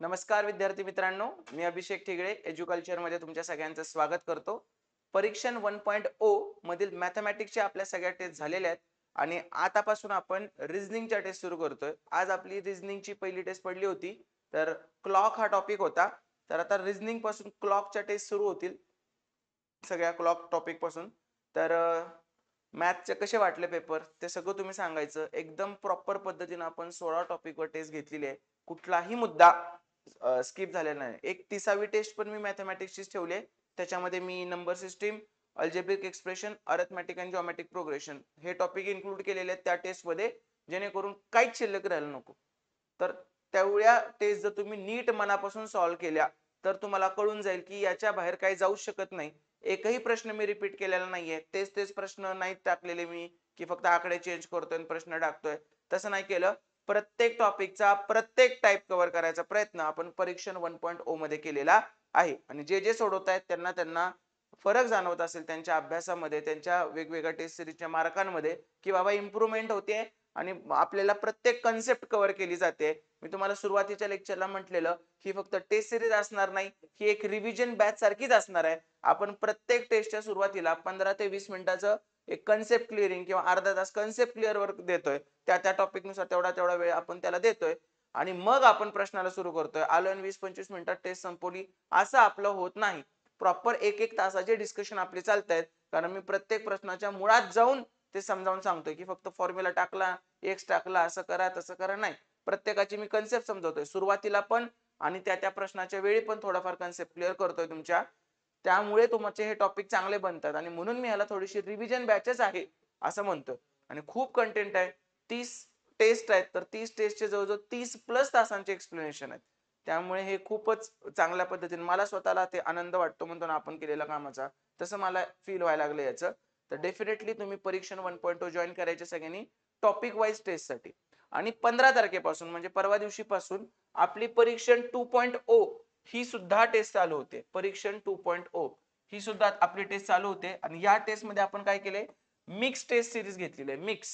नमस्कार विद्यार्थी मित्रांनो, मी अभिषेक ठिगळे एज्युकल्चर मध्ये तुमच्या सगळ्यांचं स्वागत करतो. परीक्षण 1.0 मधील मॅथमॅटिक्सचे आपल्या सगळ्या टेस्ट झालेल्या आहेत आणि आतापासून आपण रिझनिंगच्या टेस्ट सुरू करतोय. आज आपली रिझनिंगची पहिली टेस्ट पडली होती, तर क्लॉक हा टॉपिक होता. तर आता रिझनिंग पासून क्लॉकच्या टेस्ट सुरू होतील, सगळ्या क्लॉक टॉपिक पासून. तर मॅथचे कसे वाटले पेपर ते सगळं तुम्ही सांगायचं. एकदम प्रॉपर पद्धतीने आपण 16 टॉपिकवर टेस्ट घेतलेली आहे. कुठलाही मुद्दा स्किप झालेला नाही. एक 30वी टेस्ट पण मी मॅथमॅटिक्सचीच ठेवली आहे. त्याच्यामध्ये मी number system, algebraic expression, arithmetic and geometric progression हे टॉपिक इन्क्लूड केलेले आहेत त्या टेस्टमध्ये, जेणेकरून काहीच शिल्लक राहायला नको. तर तेवढ्या टेस्ट जर तुम्ही नीट मनापासून सॉल्व्ह केल्या तर तुम्हाला कळून जाईल की याच्या बाहेर काही जाऊ शकत नाही. एकही प्रश्न मी रिपीट केलेला नाहीये. तेच तेच प्रश्न नाही टाकलेले मी, की फक्त आकडे चेंज करतोय आणि प्रश्न टाकतोय. तसं नाही केलं. प्रत्येक टॉपिकचा प्रत्येक टाइप कव्हर करायचा प्रयत्न आपण परीक्षण 1.0 मध्ये केलेला आहे. आणि जे जे सोडवत आहेत त्यांना त्यांना फरक जाणवत असेल त्यांच्या अभ्यासामध्ये, त्यांच्या वेगवेगळ्या टेस्ट सिरीजच्या मार्कांमध्ये, की बाबा इम्प्रूव्हमेंट होते आणि आपल्याला प्रत्येक कन्सेप्ट कव्हर केली जाते. मी तुम्हाला सुरुवातीच्या लेक्चरला म्हटलेलं ही फक्त टेस्ट सिरीज असणार नाही, ही एक रिव्हिजन बॅच सारखीच असणार आहे. आपण प्रत्येक टेस्टच्या सुरुवातीला 15 ते 20 मिनिटाचं एक कन्सेप्ट क्लिअरिंग किंवा अर्धा तास कन्सेप्ट क्लिअर वर्क देतोय. त्या त्या टॉपिक नुसार तेवढा तेवढा वेळ आपण त्याला देतोय आणि मग आपण प्रश्नाला सुरू करतोय. आलो आणि 20-25 मिनिटात टेस्ट संपवली असं आपलं होत नाही. प्रॉपर एक एक तासाचे डिस्कशन आपले चालत आहेत, कारण मी प्रत्येक प्रश्नाच्या मुळात जाऊन ते समजावून सांगतोय की फक्त फॉर्म्युला टाकला, एक्स टाकला, असं करा तसं करा नाही. प्रत्येकाची मी कन्सेप्ट समजवतोय सुरुवातीला पण आणि त्या त्या प्रश्नाच्या वेळी पण थोडाफार कन्सेप्ट क्लिअर करतोय तुमच्या. त्यामुळे तुमचे हे टॉपिक चांगले बनतात आणि म्हणून मी ह्याला थोडीशी रिव्हिजन बॅचेस आहे असं म्हणतोय. आणि खूप कंटेंट आहे. 30 टेस्ट आहेत, तर 30 टेस्टचे जवळजवळ 30 प्लस तासांचे एक्सप्लेनेशन आहेत. त्यामुळे हे खूपच चांगल्या पद्धतीने मला स्वतःला ते आनंद वाटतो म्हणतो ना आपण केलेल्या कामाचा, तसं मला फील व्हायला लागलं याचं. तर डेफिनेटली तुम्ही परीक्षण 1.0 जॉईन करायचे सगळ्यांनी टॉपिक वाईज टेस्टसाठी. आणि 15 तारखेपासून म्हणजे परवा दिवशी पासून आपली परीक्षण 2.0 ही सुद्धा टेस्ट चालू होते. परीक्षण 2.0 ही सुद्धा आपली टेस्ट चालू होते आणि या टेस्ट मध्ये आपण काय केले, मिक्स टेस्ट सिरीज घेतलेली आहे. मिक्स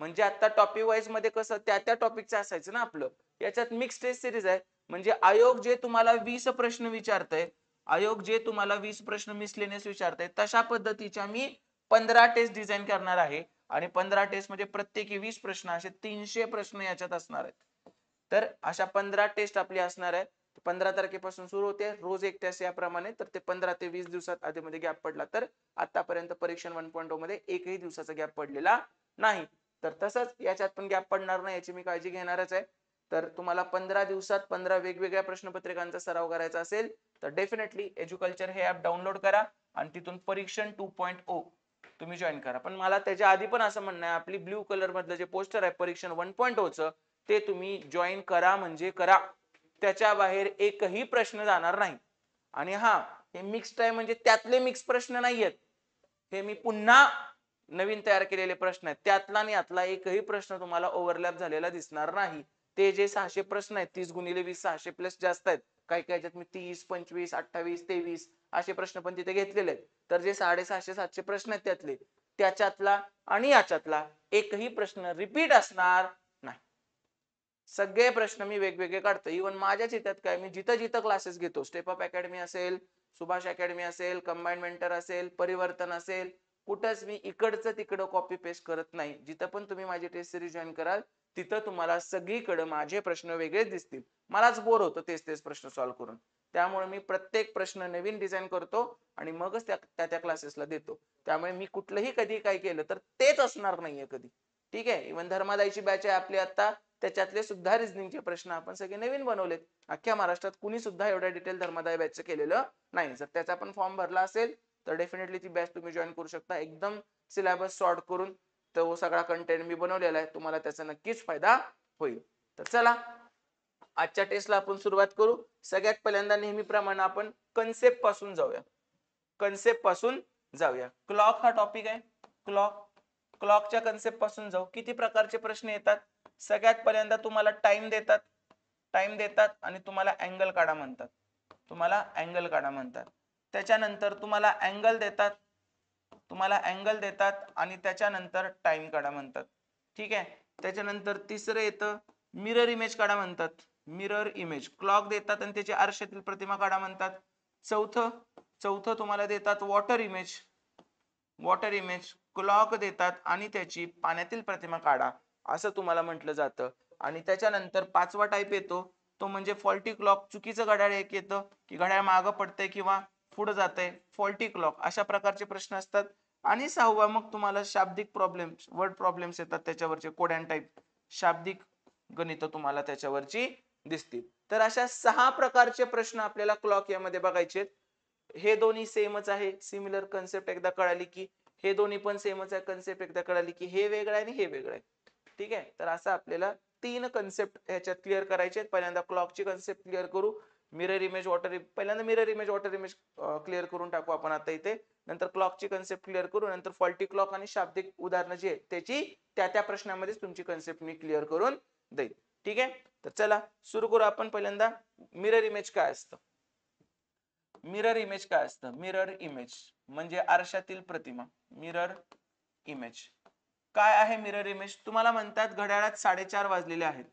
म्हणजे आता टॉपिक वाईज मध्ये कसं त्या त्या टॉपिकचं असायचं ना आपलं, याच्यात मिक्स टेस्ट सिरीज आहे. म्हणजे आयोग जे तुम्हाला 20 प्रश्न विचारतंय, आयोग जे तुम्हाला 20 प्रश्न मिसलेनियस विचारतंय, तशा पद्धतीच्या मी 15 टेस्ट डिझाईन करणार आहे. आणि 15 टेस्ट म्हणजे प्रत्येकी 20 प्रश्न, असे 300 प्रश्न याच्यात असणार आहेत. तर अशा 15 टेस्ट आपली असणार आहे. 15 तारखेपासून सुरू होते, रोज एक टेस्ट याप्रमाणे. तर ते 15 ते 20 दिवसात आधीमध्ये गॅप पडला तर आतापर्यंत परीक्षण 1.0 मध्ये एकही दिवसाचा गॅप पडलेला नाही. तर तसंच याच्यात पण गॅप पडणार नाही याची मी काळजी घेणारच आहे. तर तुम्हाला 15 दिवसात 15 वेगवेगळ्या प्रश्नपत्रिकांचा सराव करायचा असेल तर डेफिनेटली एज्युकल्चर हे ऍप डाउनलोड करा आणि तिथून परीक्षण 2.0 तुम्ही जॉईन करा. पण मला त्याच्या आधी पण असं म्हणणं आहे, आपली ब्ल्यू कलर मधलं जे पोस्टर आहे परीक्षण 1.0 चं, ते तुम्ही जॉईन करा म्हणजे करा. त्याच्या बाहेर एकही प्रश्न जाणार नाही. आणि हा, हे मिक्स्ड आहे म्हणजे त्यातले मिक्स प्रश्न नाहीयेत, हे मी पुन्हा नवीन तयार केलेले प्रश्न आहेत. त्यातला आणि यातला एकही प्रश्न तुम्हाला ओव्हरलॅप झालेला दिसणार नाही. ते जे 600 प्रश्न आहेत, 30 गुणिले 20 600 प्लस जास्त आहेत. काही काही याच्यात मी 30, 25, 28, 23 असे प्रश्न पण तिथे घेतलेले आहेत. तर जे 650-700 प्रश्न आहेत त्यातले, त्याच्यातला आणि याच्यातला एकही प्रश्न रिपीट असणार नाही. सगळे प्रश्न मी वेगवेगळे काढतो. इव्हन माझ्याच याच्यात काय, मी जिथं जिथं क्लासेस घेतो, स्टेप अप अकॅडमी असेल, सुभाष अकॅडमी असेल, कंबाईंड मेंटर असेल, परिवर्तन असेल, कुठंच मी इकडचं तिकडं कॉपी पेस्ट करत नाही. जिथं पण तुम्ही माझी टेस्ट सिरीज जॉईन कराल तिथं तुम्हाला सगळीकडे माझे प्रश्न वेगळेच दिसतील. मलाच बोर होतं तेच तेच प्रश्न सॉल्व्ह करून. त्यामुळे मी प्रत्येक प्रश्न नवीन डिझाईन करतो आणि मगच त्या त्या क्लासेसला देतो. त्यामुळे मी कुठलंही कधी काय केलं तर तेच असणार नाहीये कधी. ठीक आहे. इव्हन धर्मादायची बॅच आहे आपली आता, त्याच्यातले सुद्धा रिझनिंगचे प्रश्न आपण सगळे नवीन बनवलेत. अख्ख्या महाराष्ट्रात कुणी सुद्धा एवढ्या डिटेल धर्मादाय बॅचचं केलेलं नाही. जर त्याचा पण फॉर्म भरला असेल तर डेफिनेटली ती बॅच तुम्ही जॉईन करू शकता. एकदम सिलेबस सॉर्ट करून तो सगळा कंटेंट मी बनवलेला आहे. तुम्हाला त्याचा नक्कीच फायदा होईल. तर चला आजच्या टेस्टला आपण सुरुवात करू. सगळ्यात पहिल्यांदा नेहमीप्रमाणे आपण कन्सेप्ट पासून जाऊया. कन्सेप्ट पासून जाऊया. क्लॉक हा टॉपिक आहे. क्लॉकच्या कन्सेप्ट पासून जाऊ. किती प्रकारचे प्रश्न येतात? सगळ्यात पहिल्यांदा तुम्हाला टाइम देतात आणि तुम्हाला अँगल काढा म्हणतात. त्याच्यानंतर तुम्हाला अँगल देतात आणि त्याच्यानंतर टाइम काढा म्हणतात. ठीक आहे. त्याच्यानंतर तिसरं येतं मिरर इमेज काढा म्हणतात. मिरर इमेज, क्लॉक देतात आणि त्याची आरशातील प्रतिमा काढा म्हणतात. चौथं तुम्हाला देतात वॉटर इमेज, क्लॉक देतात आणि त्याची पाण्यातील प्रतिमा काढा असं तुम्हाला म्हटलं जातं. आणि त्याच्यानंतर पाचवा टाईप येतो तो म्हणजे फॉल्टी क्लॉक, चुकीचं घड्याळ एक येतं की घड्याळ मागं पडतंय किंवा पुढे जातंय, फॉल्टी क्लॉक अशा प्रकारचे प्रश्न असतात. आणि सहावा मग तुम्हाला शाब्दिक प्रॉब्लेम्स, वर्ड प्रॉब्लेम्स येतात त्याच्यावरचे, कोडॅन टाईप शाब्दिक गणित तुम्हाला त्याच्यावरची दिसतील. तर अशा 6 प्रकारचे प्रश्न आपल्याला क्लॉक यामध्ये बघायचे. हे दोन्ही सेमच आहे, सिमिलर कन्सेप्ट एकदा कळाली की हे दोन्ही पण सेमच आहे, कन्सेप्ट एकदा कळाली की हे वेगळं आहे आणि हे वेगळं आहे. ठीक आहे, तर असं आपल्याला 3 कन्सेप्ट ह्याच्यात क्लिअर करायचे. पहिल्यांदा क्लॉकची कन्सेप्ट क्लिअर करू, मिरर इमेज वॉटर, पहिल्यांदा mirror image water image clear करून टाकू आपण आता इथे. नंतर क्लॉकची कन्सेप्ट क्लिअर करू, नंतर फॉल्टी क्लॉक आणि शाब्दिक उदाहरणं जी आहेत त्याची त्या प्रश्नामध्येच तुमची कन्सेप्ट मी क्लिअर करून देईल. ठीक आहे, तर चला सुरू करू आपण. पहिल्यांदा मिरर इमेज काय असतं. मिरर इमेज काय असतं. मिरर इमेज म्हणजे आरशातील प्रतिमा. मिरर इमेज काय आहे. मिरर इमेज तुम्हाला म्हणतात घड्याळात 4:30 वाजलेले आहेत,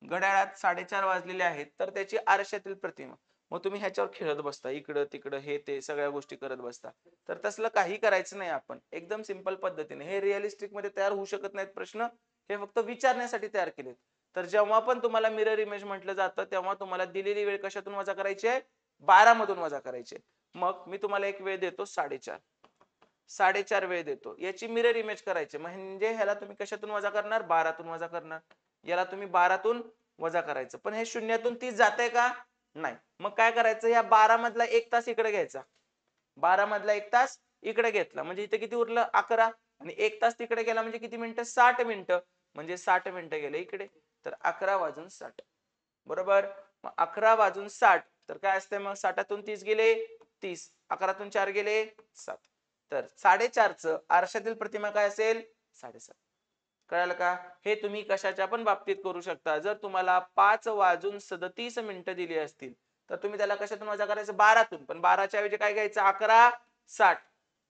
घड्याळात 4:30 वाजलेले आहेत, तर त्याची आरशातील प्रतिमा. मग तुम्ही ह्याच्यावर खेळत बसता, इकडं तिकडं हे ते सगळ्या गोष्टी करत बसता. तर तसलं काही करायचं नाही. आपण एकदम सिंपल पद्धतीने, हे रिअलिस्टिक मध्ये तयार होऊ शकत नाहीत प्रश्न, हे फक्त विचारण्यासाठी तयार केलेत. तर जेव्हा पण तुम्हाला मिरर इमेज म्हटलं जातं तेव्हा तुम्हाला दिलेली वेळ कशातून वजा करायची आहे, 12 मधून वजा करायचे. मग मी तुम्हाला एक वेळ देतो 4:30, 4:30 वेळ देतो, याची मिरर इमेज करायची. म्हणजे ह्याला तुम्ही कशातून वजा करणार, 12तून वजा करणार. याला तुम्ही 12तून वजा करायचं. पण हे शून्यातून 30 जाते का, नाही. मग काय करायचं, या 12 मधला 1 तास इकडे घ्यायचा, 12 मधला 1 तास इकडे घेतला म्हणजे इथे किती उरलं, 11. आणि 1 तास तिकडे गेला म्हणजे किती मिनिटं, 60 मिनिटं. म्हणजे 60 मिनिटं गेले इकडे, तर 11 वाजून 60. बरोबर. मग 11 वाजून 60 तर काय असते मग, 60तून 30 गेले 30, 11तून 4 गेले 7. तर 4:30चं आरशातील प्रतिमा काय असेल, 7:30. कळालं का. हे तुम्ही कशाच्या पण बाबतीत करू शकता. जर तुम्हाला 5 वाजून 37 मिनिटं दिली असतील तर तुम्ही त्याला कशातून वजा करायचं, 12तून. पण 12च्या ऐवजी काय घ्यायचं, 11 60.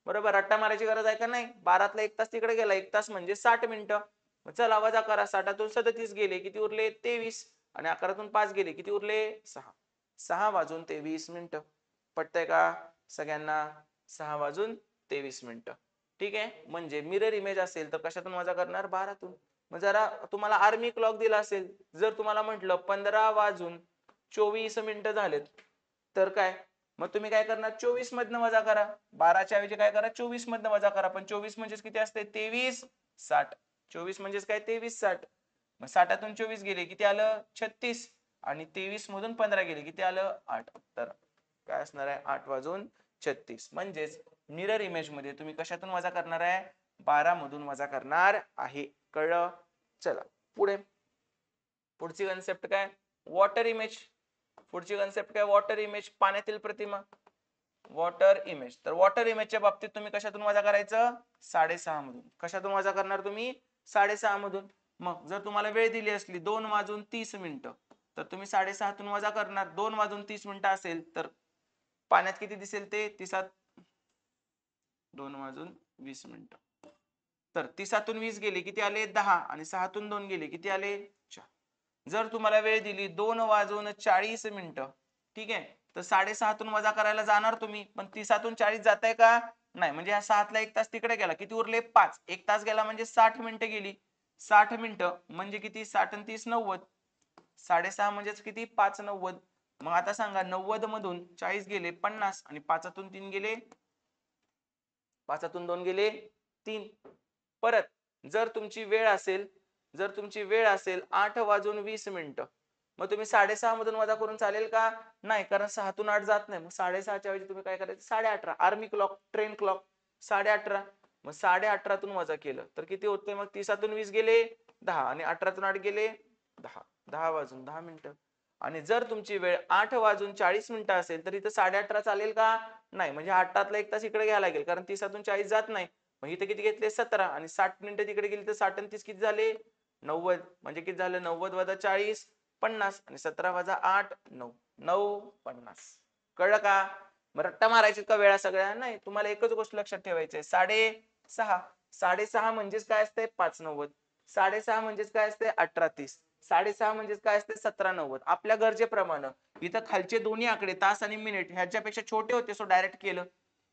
बरोबर. रट्टा मारायची गरज आहे का नाही. 12तला 1 तास तिकडे गेला, 1 तास म्हणजे 60 मिनिटं. चला वजा करा, 60तून 37 गेले किती उरले, 23. आणि 11तून 5 गेले किती उरले, 6. 6 वाजून 23 मिनिटं. पटतंय का सगळ्यांना, 6 वाजून 23 मिनिटं. ठीक आहे. म्हणजे मिरर इमेज असेल तर कशातून वजा करणार, 12तून. मग जरा तुम्हाला आर्मी क्लॉक दिला असेल, जर तुम्हाला म्हटलं 15 वाजून 24 मिनिटं झालेत तर काय, मग तुम्ही काय करणार, 24 मधनं वजा करा. 12च्या ऐवजी काय करा, 24 मधनं वजा करा. पण 24 म्हणजेच किती असते, 23 60. 24 म्हणजेच काय, 23 60. मग 60तून 24 गेले किती आलं, 36. आणि 23 मधून 15 गेले किती आलं, 8. तर काय असणार आहे, 8 वाजून 36. म्हणजेच मिरर इमेज मध्ये तुम्ही कशातून वजा करणार आहे, 12 मधून वजा करणार आहे. कळलं. चला पुढे, पुढची कन्सेप्ट काय, वॉटर इमेज. पुढची कन्सेप्ट काय, वॉटर इमेज, पाण्यातील प्रतिमा. वॉटर इमेज, तर वॉटर इमेजच्या बाबतीत तुम्ही कशातून वजा करायचं, 6:30 मधून. कशातून वजा करणार तुम्ही, 6:30 मधून. मग जर तुम्हाला वेळ दिली असली 2 वाजून 30 मिनिटं तर तुम्ही 6:30तून वजा करणार. 2 वाजून 30 मिनिटं असेल तर पाण्यात किती दिसेल ते, 2 वाजून 20 मिनिटं. तर 30तून 20 गेले किती आले, 10. आणि 6तून 2 गेले किती आले, 4. जर तुम्हाला वेळ दिली 2 वाजून 40 मिनिटं, ठीक आहे, तर 6:30तून वजा करायला जाणार तुम्ही, पण 30तून 40 जात आहे का, नाही. म्हणजे ह्या 7ला 1 तास तिकडे गेला किती उरले, 5. 1 तास गेला म्हणजे 60 मिनिटं गेली. 60 मिनिटं म्हणजे किती, 60 आणि 30 90. 6:30 म्हणजेच किती, 5 90. मग आता सांगा, 90 मधून 40 गेले 50 आणि 5तून 3 गेले, 5तून 2 गेले 3. परत जर तुमची वेळ असेल, जर तुमची वेळ असेल 8 वाजून 20 मिनिटं, मग तुम्ही 6:30 मधून वजा करून चालेल का, नाही. कारण 6तून 8 जात नाही. मग 6:30च्या ऐवजी तुम्ही काय करायचं, 18:30. Army clock, train clock, 18:30. मग 18:30तून वजा केलं तर किती होते, मग 30तून 20 गेले 10 आणि 18तून 8 गेले 10. 10 वाजून 10 मिनिटं. आणि जर तुमची वेळ 8 वाजून 40 मिनिटं असेल तर इथं 18:30 चालेल का, नाही. म्हणजे 8तला 1 तास इकडे घ्यायला लागेल कारण 30तून 40 जात नाही. मग इथे किती घेतले, 17. आणि 60 मिनिटं तिकडे गेली तर 60 आणि 30 किती झाले, 90. म्हणजे किती झालं, 90 वजा 40 50. आणि 17 वजा 8 9, 9:50. कळलं का. मग रट्टा मारायची का वेळा सगळ्या, नाही. तुम्हाला एकच गोष्ट लक्षात ठेवायची आहे, 6:30. 6:30 म्हणजेच काय असते, 5:90. 6:30 म्हणजेच काय असते, 18:30. 6.5 म्हणजे काय असते 1790. आपल्या गरजेप्रमाणे इथं खालचे दोन्ही आकडे तास आणि मिनिट ह्याच्यापेक्षा छोटे होते सो डायरेक्ट केलं.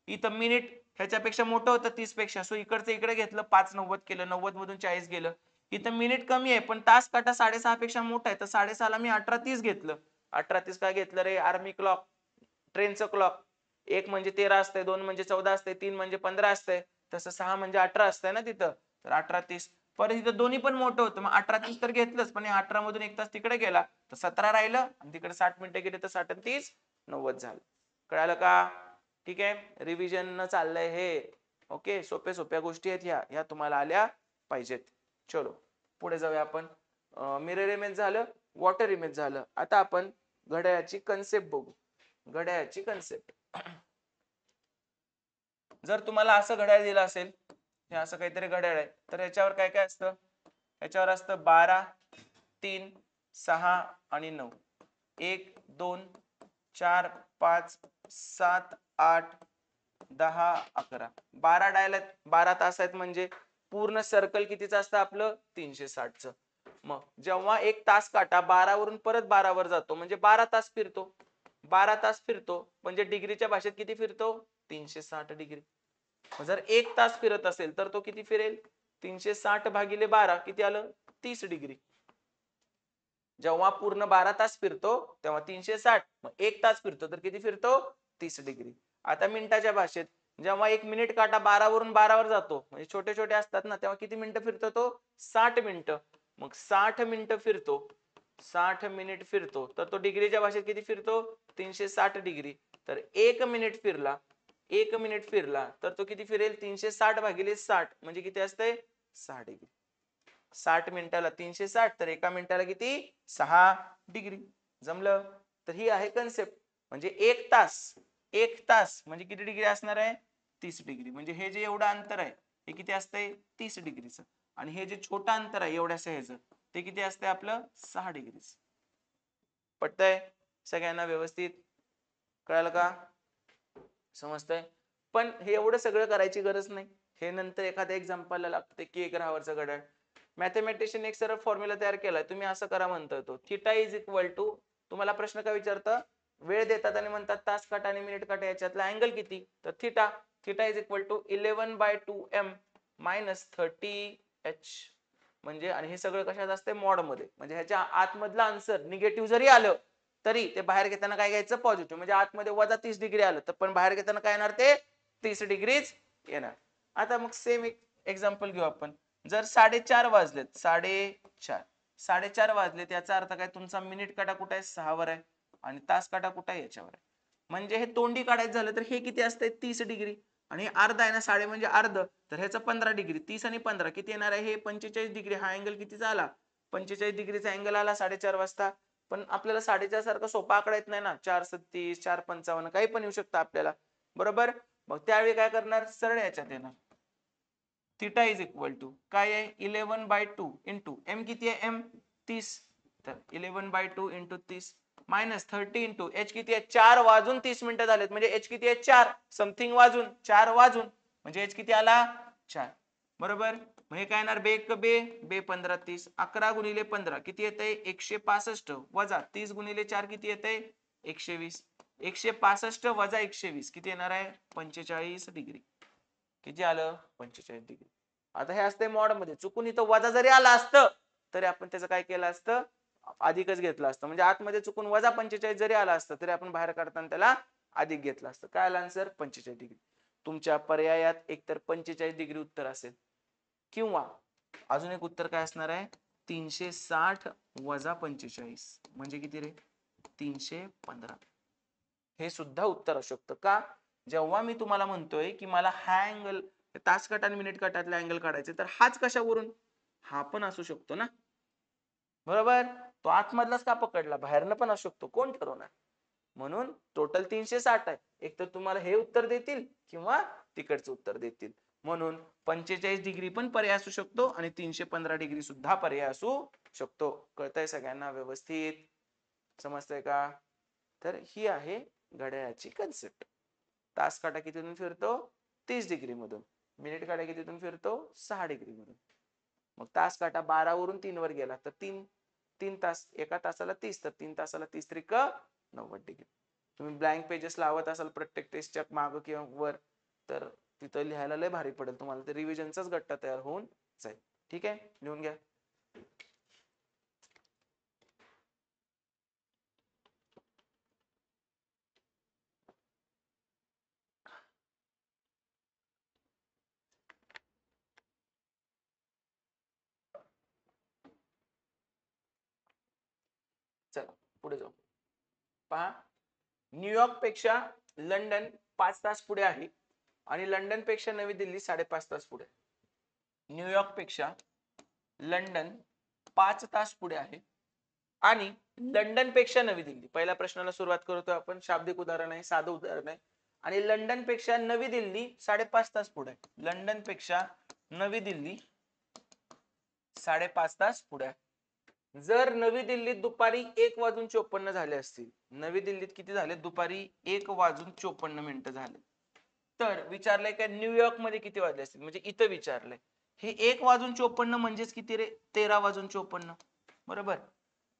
इथं मिनिट ह्याच्यापेक्षा मोठं होतं 30 पेक्षा सो इकडचं इकडे घेतलं 5.90 केलं 90 मधून 40 गेलं. इथं मिनिट कमी आहे पण तास काटा 6.5 पेक्षा मोठा आहे तर 6.5 ला मी 18:30 घेतलं. 18:30 काय घेतलं रे आर्मी क्लॉक ट्रेनचं क्लॉक. 1 म्हणजे 13 असतंय 2 म्हणजे 14 असतंय 3 म्हणजे 15 असतंय तसं 6 म्हणजे 18 असतंय ना तिथं तर 18:30 परत इथं दोन्ही पण मोठं होतं मग 18:30 तर घेतलंच पण 18 मधून 1 तास तिकडे गेला तर 17 राहिलं आणि तिकडे 60 मिनिटं गेले तर 60 30 90 झालं. कळालं का? ठीक आहे रिव्हिजन न चाललंय हे. ओके सोप्या सोप्या गोष्टी आहेत ह्या तुम्हाला आल्या पाहिजेत. चलो पुढे जाऊया आपण. मिरर इमेज झालं वॉटर इमेज झालं. आता आपण घड्याळाची कन्सेप्ट बघू. घड्याळाची कन्सेप्ट जर तुम्हाला असं घड्याळ दिलं असेल हे असं काहीतरी घड्याळ आहे तर याच्यावर काय काय असतं याच्यावर असतं 12 3 6 आणि 9 1 2 4 5 7 8 10 11 12 डायल आहेत 12 तास आहेत म्हणजे पूर्ण सर्कल कितीचं असतं आपलं 360चं. मग जेव्हा एक तास काटा 12 वरून परत 12 वर जातो म्हणजे 12 तास फिरतो. 12 तास फिरतो म्हणजे डिग्रीच्या भाषेत किती फिरतो 360 डिग्री. जर 1 तास फिरत असेल तर तो किती फिरेल 360 भागिले 12 किती आलं 30 डिग्री. जेव्हा पूर्ण 12 तास फिरतो तेव्हा 360 मग 1 तास फिरतो तर किती फिरतो 30 डिग्री. आता मिनिटाच्या भाषेत जेव्हा एक मिनिट काटा 12 वरून 12 वर जातो म्हणजे छोटे छोटे असतात ना तेव्हा किती मिनिटं फिरतो तो 60 मिनिटं. मग 60 मिनिटं फिरतो 60 मिनिट फिरतो तर तो डिग्रीच्या भाषेत किती फिरतो 360 डिग्री. तर 1 मिनिट फिरला 1 मिनिट फिरला तर तो किती फिरेल 360 भागिले 60 म्हणजे किती असते 6 डिग्री. 60 मिनिटाला 360 तर एका मिनिटाला किती 6 डिग्री. जमलं. तर ही आहे कन्सेप्ट म्हणजे 1 तास म्हणजे किती डिग्री असणार आहे 30 डिग्री. म्हणजे हे जे एवढं अंतर आहे हे किती असतंय 30 डिग्रीचं आणि हे जे छोटं अंतर आहे एवढ्याशा ह्याचं ते किती असतंय आपलं 6 डिग्रीचं. पटतंय सगळ्यांना व्यवस्थित? कळालं का? समजतंय? पण हे एवढं सगळं करायची गरज नाही. हे नंतर एखाद्या एक्झाम्पलला लागते की 1 ग्रहावरचं घड्याळ. मॅथमॅटिशियन एक सरळ फॉर्म्युला तयार केलाय तुम्ही असं करा म्हणतोय तो थिटा इज इक्वल टू तुम्हाला प्रश्न काय विचारतं वेळ देतात आणि म्हणतात तास काटा आणि मिनिट काटा याच्यातला अँगल किती तर theta theta is equal to 11/2m minus 30h म्हणजे आणि हे सगळं कशात असते मॉड मध्ये म्हणजे ह्याच्या आतमधलं आन्सर निगेटिव्ह जरी आलं तरी ते बाहेर घेताना काय घ्यायचं पॉझिटिव्ह म्हणजे आतमध्ये वजा 30 डिग्री आलं तर पण बाहेर घेताना काय येणार ते 30 डिग्रीच येणार. आता मग सेम एक एक्झाम्पल घेऊ आपण. जर 4:30 वाजलेत 4:30 वाजलेत याचा अर्थ काय तुमचा मिनिट काटा कुठे आहे 6 वर आहे आणि तास काटा कुठे आहे याच्यावर आहे. म्हणजे हे तोंडी काढायचं झालं तर हे किती असते 30 डिग्री आणि अर्धा आहे ना 6 म्हणजे अर्ध तर ह्याचं 15 डिग्री 30 आणि 15 किती येणार आहे हे 45 डिग्री. हा अँगल कितीचा आला 45 डिग्रीचा अँगल आला 4:30 वाजता. पण आपल्याला 4:30 सारखा सोपा आकडा येत नाही ना 4:37 4:55 काही पण येऊ शकतं आपल्याला बरोबर. मग त्यावेळी काय करणार सरळ याच्यात येणार थिटा इज इक्वल टू काय आहे 11/2 इंटू एम किती आहे एम 30 तर 11/2 इंटू 30 मायनस 30 इंटू एच किती आहे 4 वाजून 30 मिनिटं झालेत म्हणजे एच किती आहे 4 समथिंग वाजून 4 वाजून म्हणजे एच किती आला 4 बरोबर. मग हे काय येणार बे एक बे बे 15 30 11 गुणिले 15 किती येतंय 165 वजा 30 गुणिले 4 किती येतंय 120 165 वजा 120 किती येणार आहे 45 डिग्री. किती आलं 45 डिग्री. आता हे असते मॉड मध्ये चुकून इथं वजा जरी आला असतं तरी आपण त्याचं काय केलं असतं अधिकच घेतलं असतं म्हणजे आतमध्ये चुकून वजा 45 जरी आला असतं तरी आपण बाहेर काढताना त्याला अधिक घेतलं असतं. काय आलं आन्सर 45 डिग्री. तुमच्या पर्यायात एकतर 45 डिग्री उत्तर असेल किंवा अजून एक उत्तर काय असणार आहे 360 वजा 45 म्हणजे किती रे 315. हे सुद्धा उत्तर असू शकतं का जेव्हा मी तुम्हाला म्हणतोय की मला हा अँगल तास काटा आणि मिनिट काटातला अँगल काढायचे तर हाच कशावरून हा पण असू शकतो ना बरोबर. तो आतमधलाच का पकडला बाहेरनं पण असू शकतो कोण ठरवणार. म्हणून टोटल 360 आहे एक तर तुम्हाला हे उत्तर देतील किंवा तिकडचं उत्तर देतील. म्हणून 45 डिग्री पण पर्याय असू शकतो आणि 315 डिग्री सुद्धा पर्याय असू शकतो. कळतंय सगळ्यांना व्यवस्थित समजतंय का. तर ही आहे घड्याळाची कन्सेप्ट. तास काटा कितीतून फिरतो 30 डिग्री मधून मिनिट काटा कितीतून फिरतो 6 डिग्री मधून. मग तास काटा 12 वरून 3 वर गेला तर 3 3 तास, एका तासाला 30, तर 3 तासाला 30 त्रिक 90 डिग्री. तुम्ही ब्लँक पेजेस लावत असाल प्रत्येक टेस्टच्या मागं किंवा वर, तर तिथं लिहायला लय भारी पडेल तुम्हाला, ते रिव्हिजनचाच गट्टा तयार होऊन जाईल. ठीक आहे, लिहून घ्या. चला पुढे जाऊ. पहा, न्यूयॉर्क पेक्षा लंडन 5 तास पुढे आहे आणि लंडन पेक्षा नवी दिल्ली 5.5 तास पुढे. न्यूयॉर्क पेक्षा लंडन 5 तास पुढे आहे आणि लंडन पेक्षा नवी दिल्ली, पहिल्या प्रश्नाला सुरुवात करतो आपण. शाब्दिक उदाहरण आहे, साधं उदाहरण आहे. आणि लंडन पेक्षा नवी दिल्ली 5.5 तास पुढे आहे. लंडन पेक्षा नवी दिल्ली 5.5 तास पुढे आहे. जर नवी दिल्लीत दुपारी 1:54 झाले असतील, नवी दिल्लीत किती झाले? दुपारी 1:54 झाले, तर विचारलंय का न्यूयॉर्क मध्ये किती वाजले असतील, म्हणजे इथं विचारलंय. हे 1:54 म्हणजेच किती रे? 13:54, बरोबर.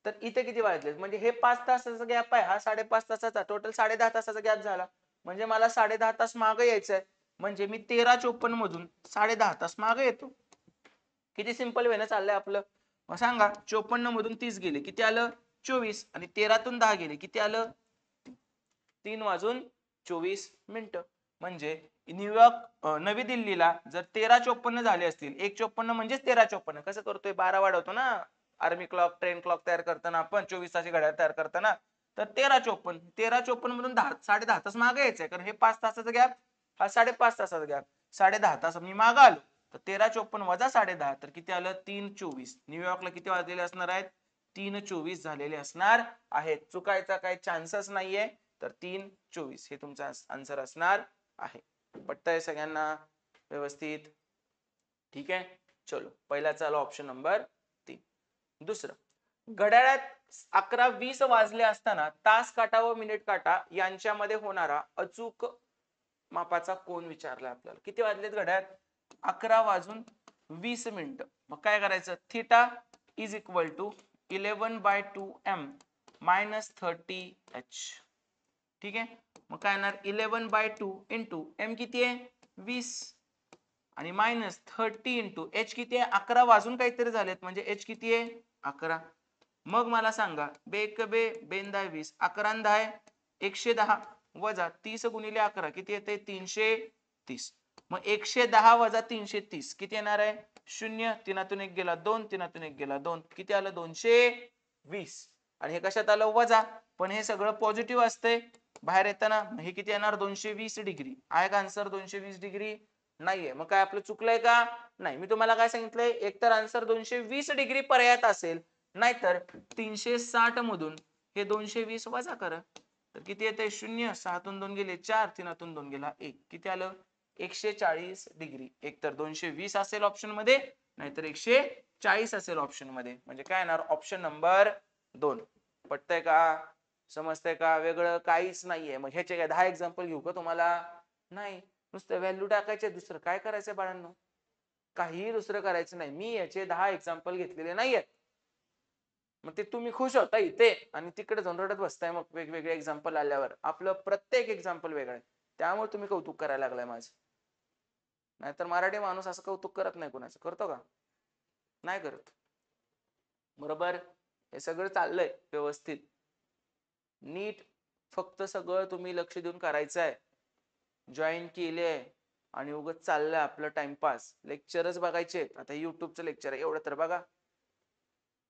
तर इथे किती वाजले, म्हणजे हे 5 तासाचा गॅप आहे, हा 5.5 तासाचा, टोटल 10.5 तासाचा गॅप झाला. म्हणजे मला 10.5 तास मागे यायचंय, म्हणजे मी 13:54 मधून 10.5 तास मागे येतो. किती सिंपल वेनं चाललंय आपलं. मग सांगा, 54 मधून 30 गेले, किती आलं? 24. आणि 13तून 10 गेले, किती आलं? 3:24. म्हणजे न्यूयॉर्क नवी दिल्लीला जर 13:54 झाले असतील, 1:54 म्हणजेच 13:54. कसं करतोय? 12 वाढवतो ना आर्मी क्लॉक, ट्रेन क्लॉक तयार करताना आपण, 24 तासी घड्याळ तयार करताना. तर 13:54 मधून 10.5 तास मागे यायचंय, कारण हे 5 तासाचा गॅप, हा 5.5 तासाचा गॅप, 10.5 तास मी मागे आलो. तर 13:54 वजा 10.5, तर किती आलं? 3:24. न्यूयॉर्कला किती वाजलेले असणार आहेत? 3:24 झालेले असणार आहेत. चुकायचा काही चान्सच नाहीये. तर 3:24 हे तुमचा आन्सर असणार आहे. पटतंय सगळ्यांना व्यवस्थित? ठीक आहे, चलो पहिला चालू ऑप्शन नंबर 3. दुसरं, घड्याळात 11:20 वाजले असताना तास काटा व मिनिट काटा यांच्यामध्ये होणारा अचूक मापाचा कोन विचारला आपल्याला. किती वाजलेत घड्याळात? 11:20. मग काय करायचं? Theta is equal to 11/2m minus 30h. ठीक आहे, मग काय येणार? 11/2 इंटू m किती आहे? 20 आणि मायनस 30 इंटू h किती आहे? 11 वाजून काहीतरी झालेत, म्हणजे h किती आहे? 11. मग मला सांगा, बेक बे बेंदा 20, 11 110 वजा 30 गुणिले 11 किती येते? 330. मग 110 वजा 330 किती येणार आहे? 0. 3तून 1 गेला 2, 3तून 1 गेला 2, किती आलं? 220. आणि हे कशात आलं? वजा. पण हे सगळं पॉझिटिव्ह असते बाहेर येताना. हे किती येणार? 220 डिग्री. आहे का आन्सर 220 डिग्री? नाहीये. मग काय आपलं चुकलंय का? नाही. मी तुम्हाला काय सांगितलंय, एकतर आन्सर 220 डिग्री पर्यायात असेल, नाहीतर 360 मधून हे 220 वजा करा. तर किती येते? 0. 6तून 2 गेले 4, 3तून 2 गेला 1, किती आलं? 140 डिग्री. एकतर 220 असेल ऑप्शन मध्ये, नाहीतर 140 असेल ऑप्शन मध्ये. म्हणजे काय येणार? Option number 2. पटतंय का? समजतंय का? वेगळं काहीच नाहीये. मग ह्याचे काय 10 एक्झाम्पल घेऊ का तुम्हाला? नाही. नुसतं व्हॅल्यू टाकायचे, दुसरं काय करायचंय बाळांनो? काही दुसरं करायचं नाही. मी याचे 10 एक्झाम्पल घेतलेले नाहीयेत. मग ते तुम्ही खुश होता इथे आणि तिकडे जाऊन रडत बसताय मग वेगवेगळे एक्झाम्पल आल्यावर. आपलं प्रत्येक एक्झाम्पल वेगळं आहे, त्यामुळे तुम्ही कौतुक करायला लागलाय माझं. नाहीतर मराठी माणूस असं कौतुक करत नाही कुणाचं. करतो का? नाही करत. बरोबर. हे सगळं चाललंय व्यवस्थित, नीट. फक्त सगळं तुम्ही लक्ष देऊन करायचं आहे. जॉईन केले आणि उगत चाललंय आपलं टाइमपास. लेक्चरच बघायचे. आता युट्यूबचं लेक्चर आहे, एवढं तर बघा.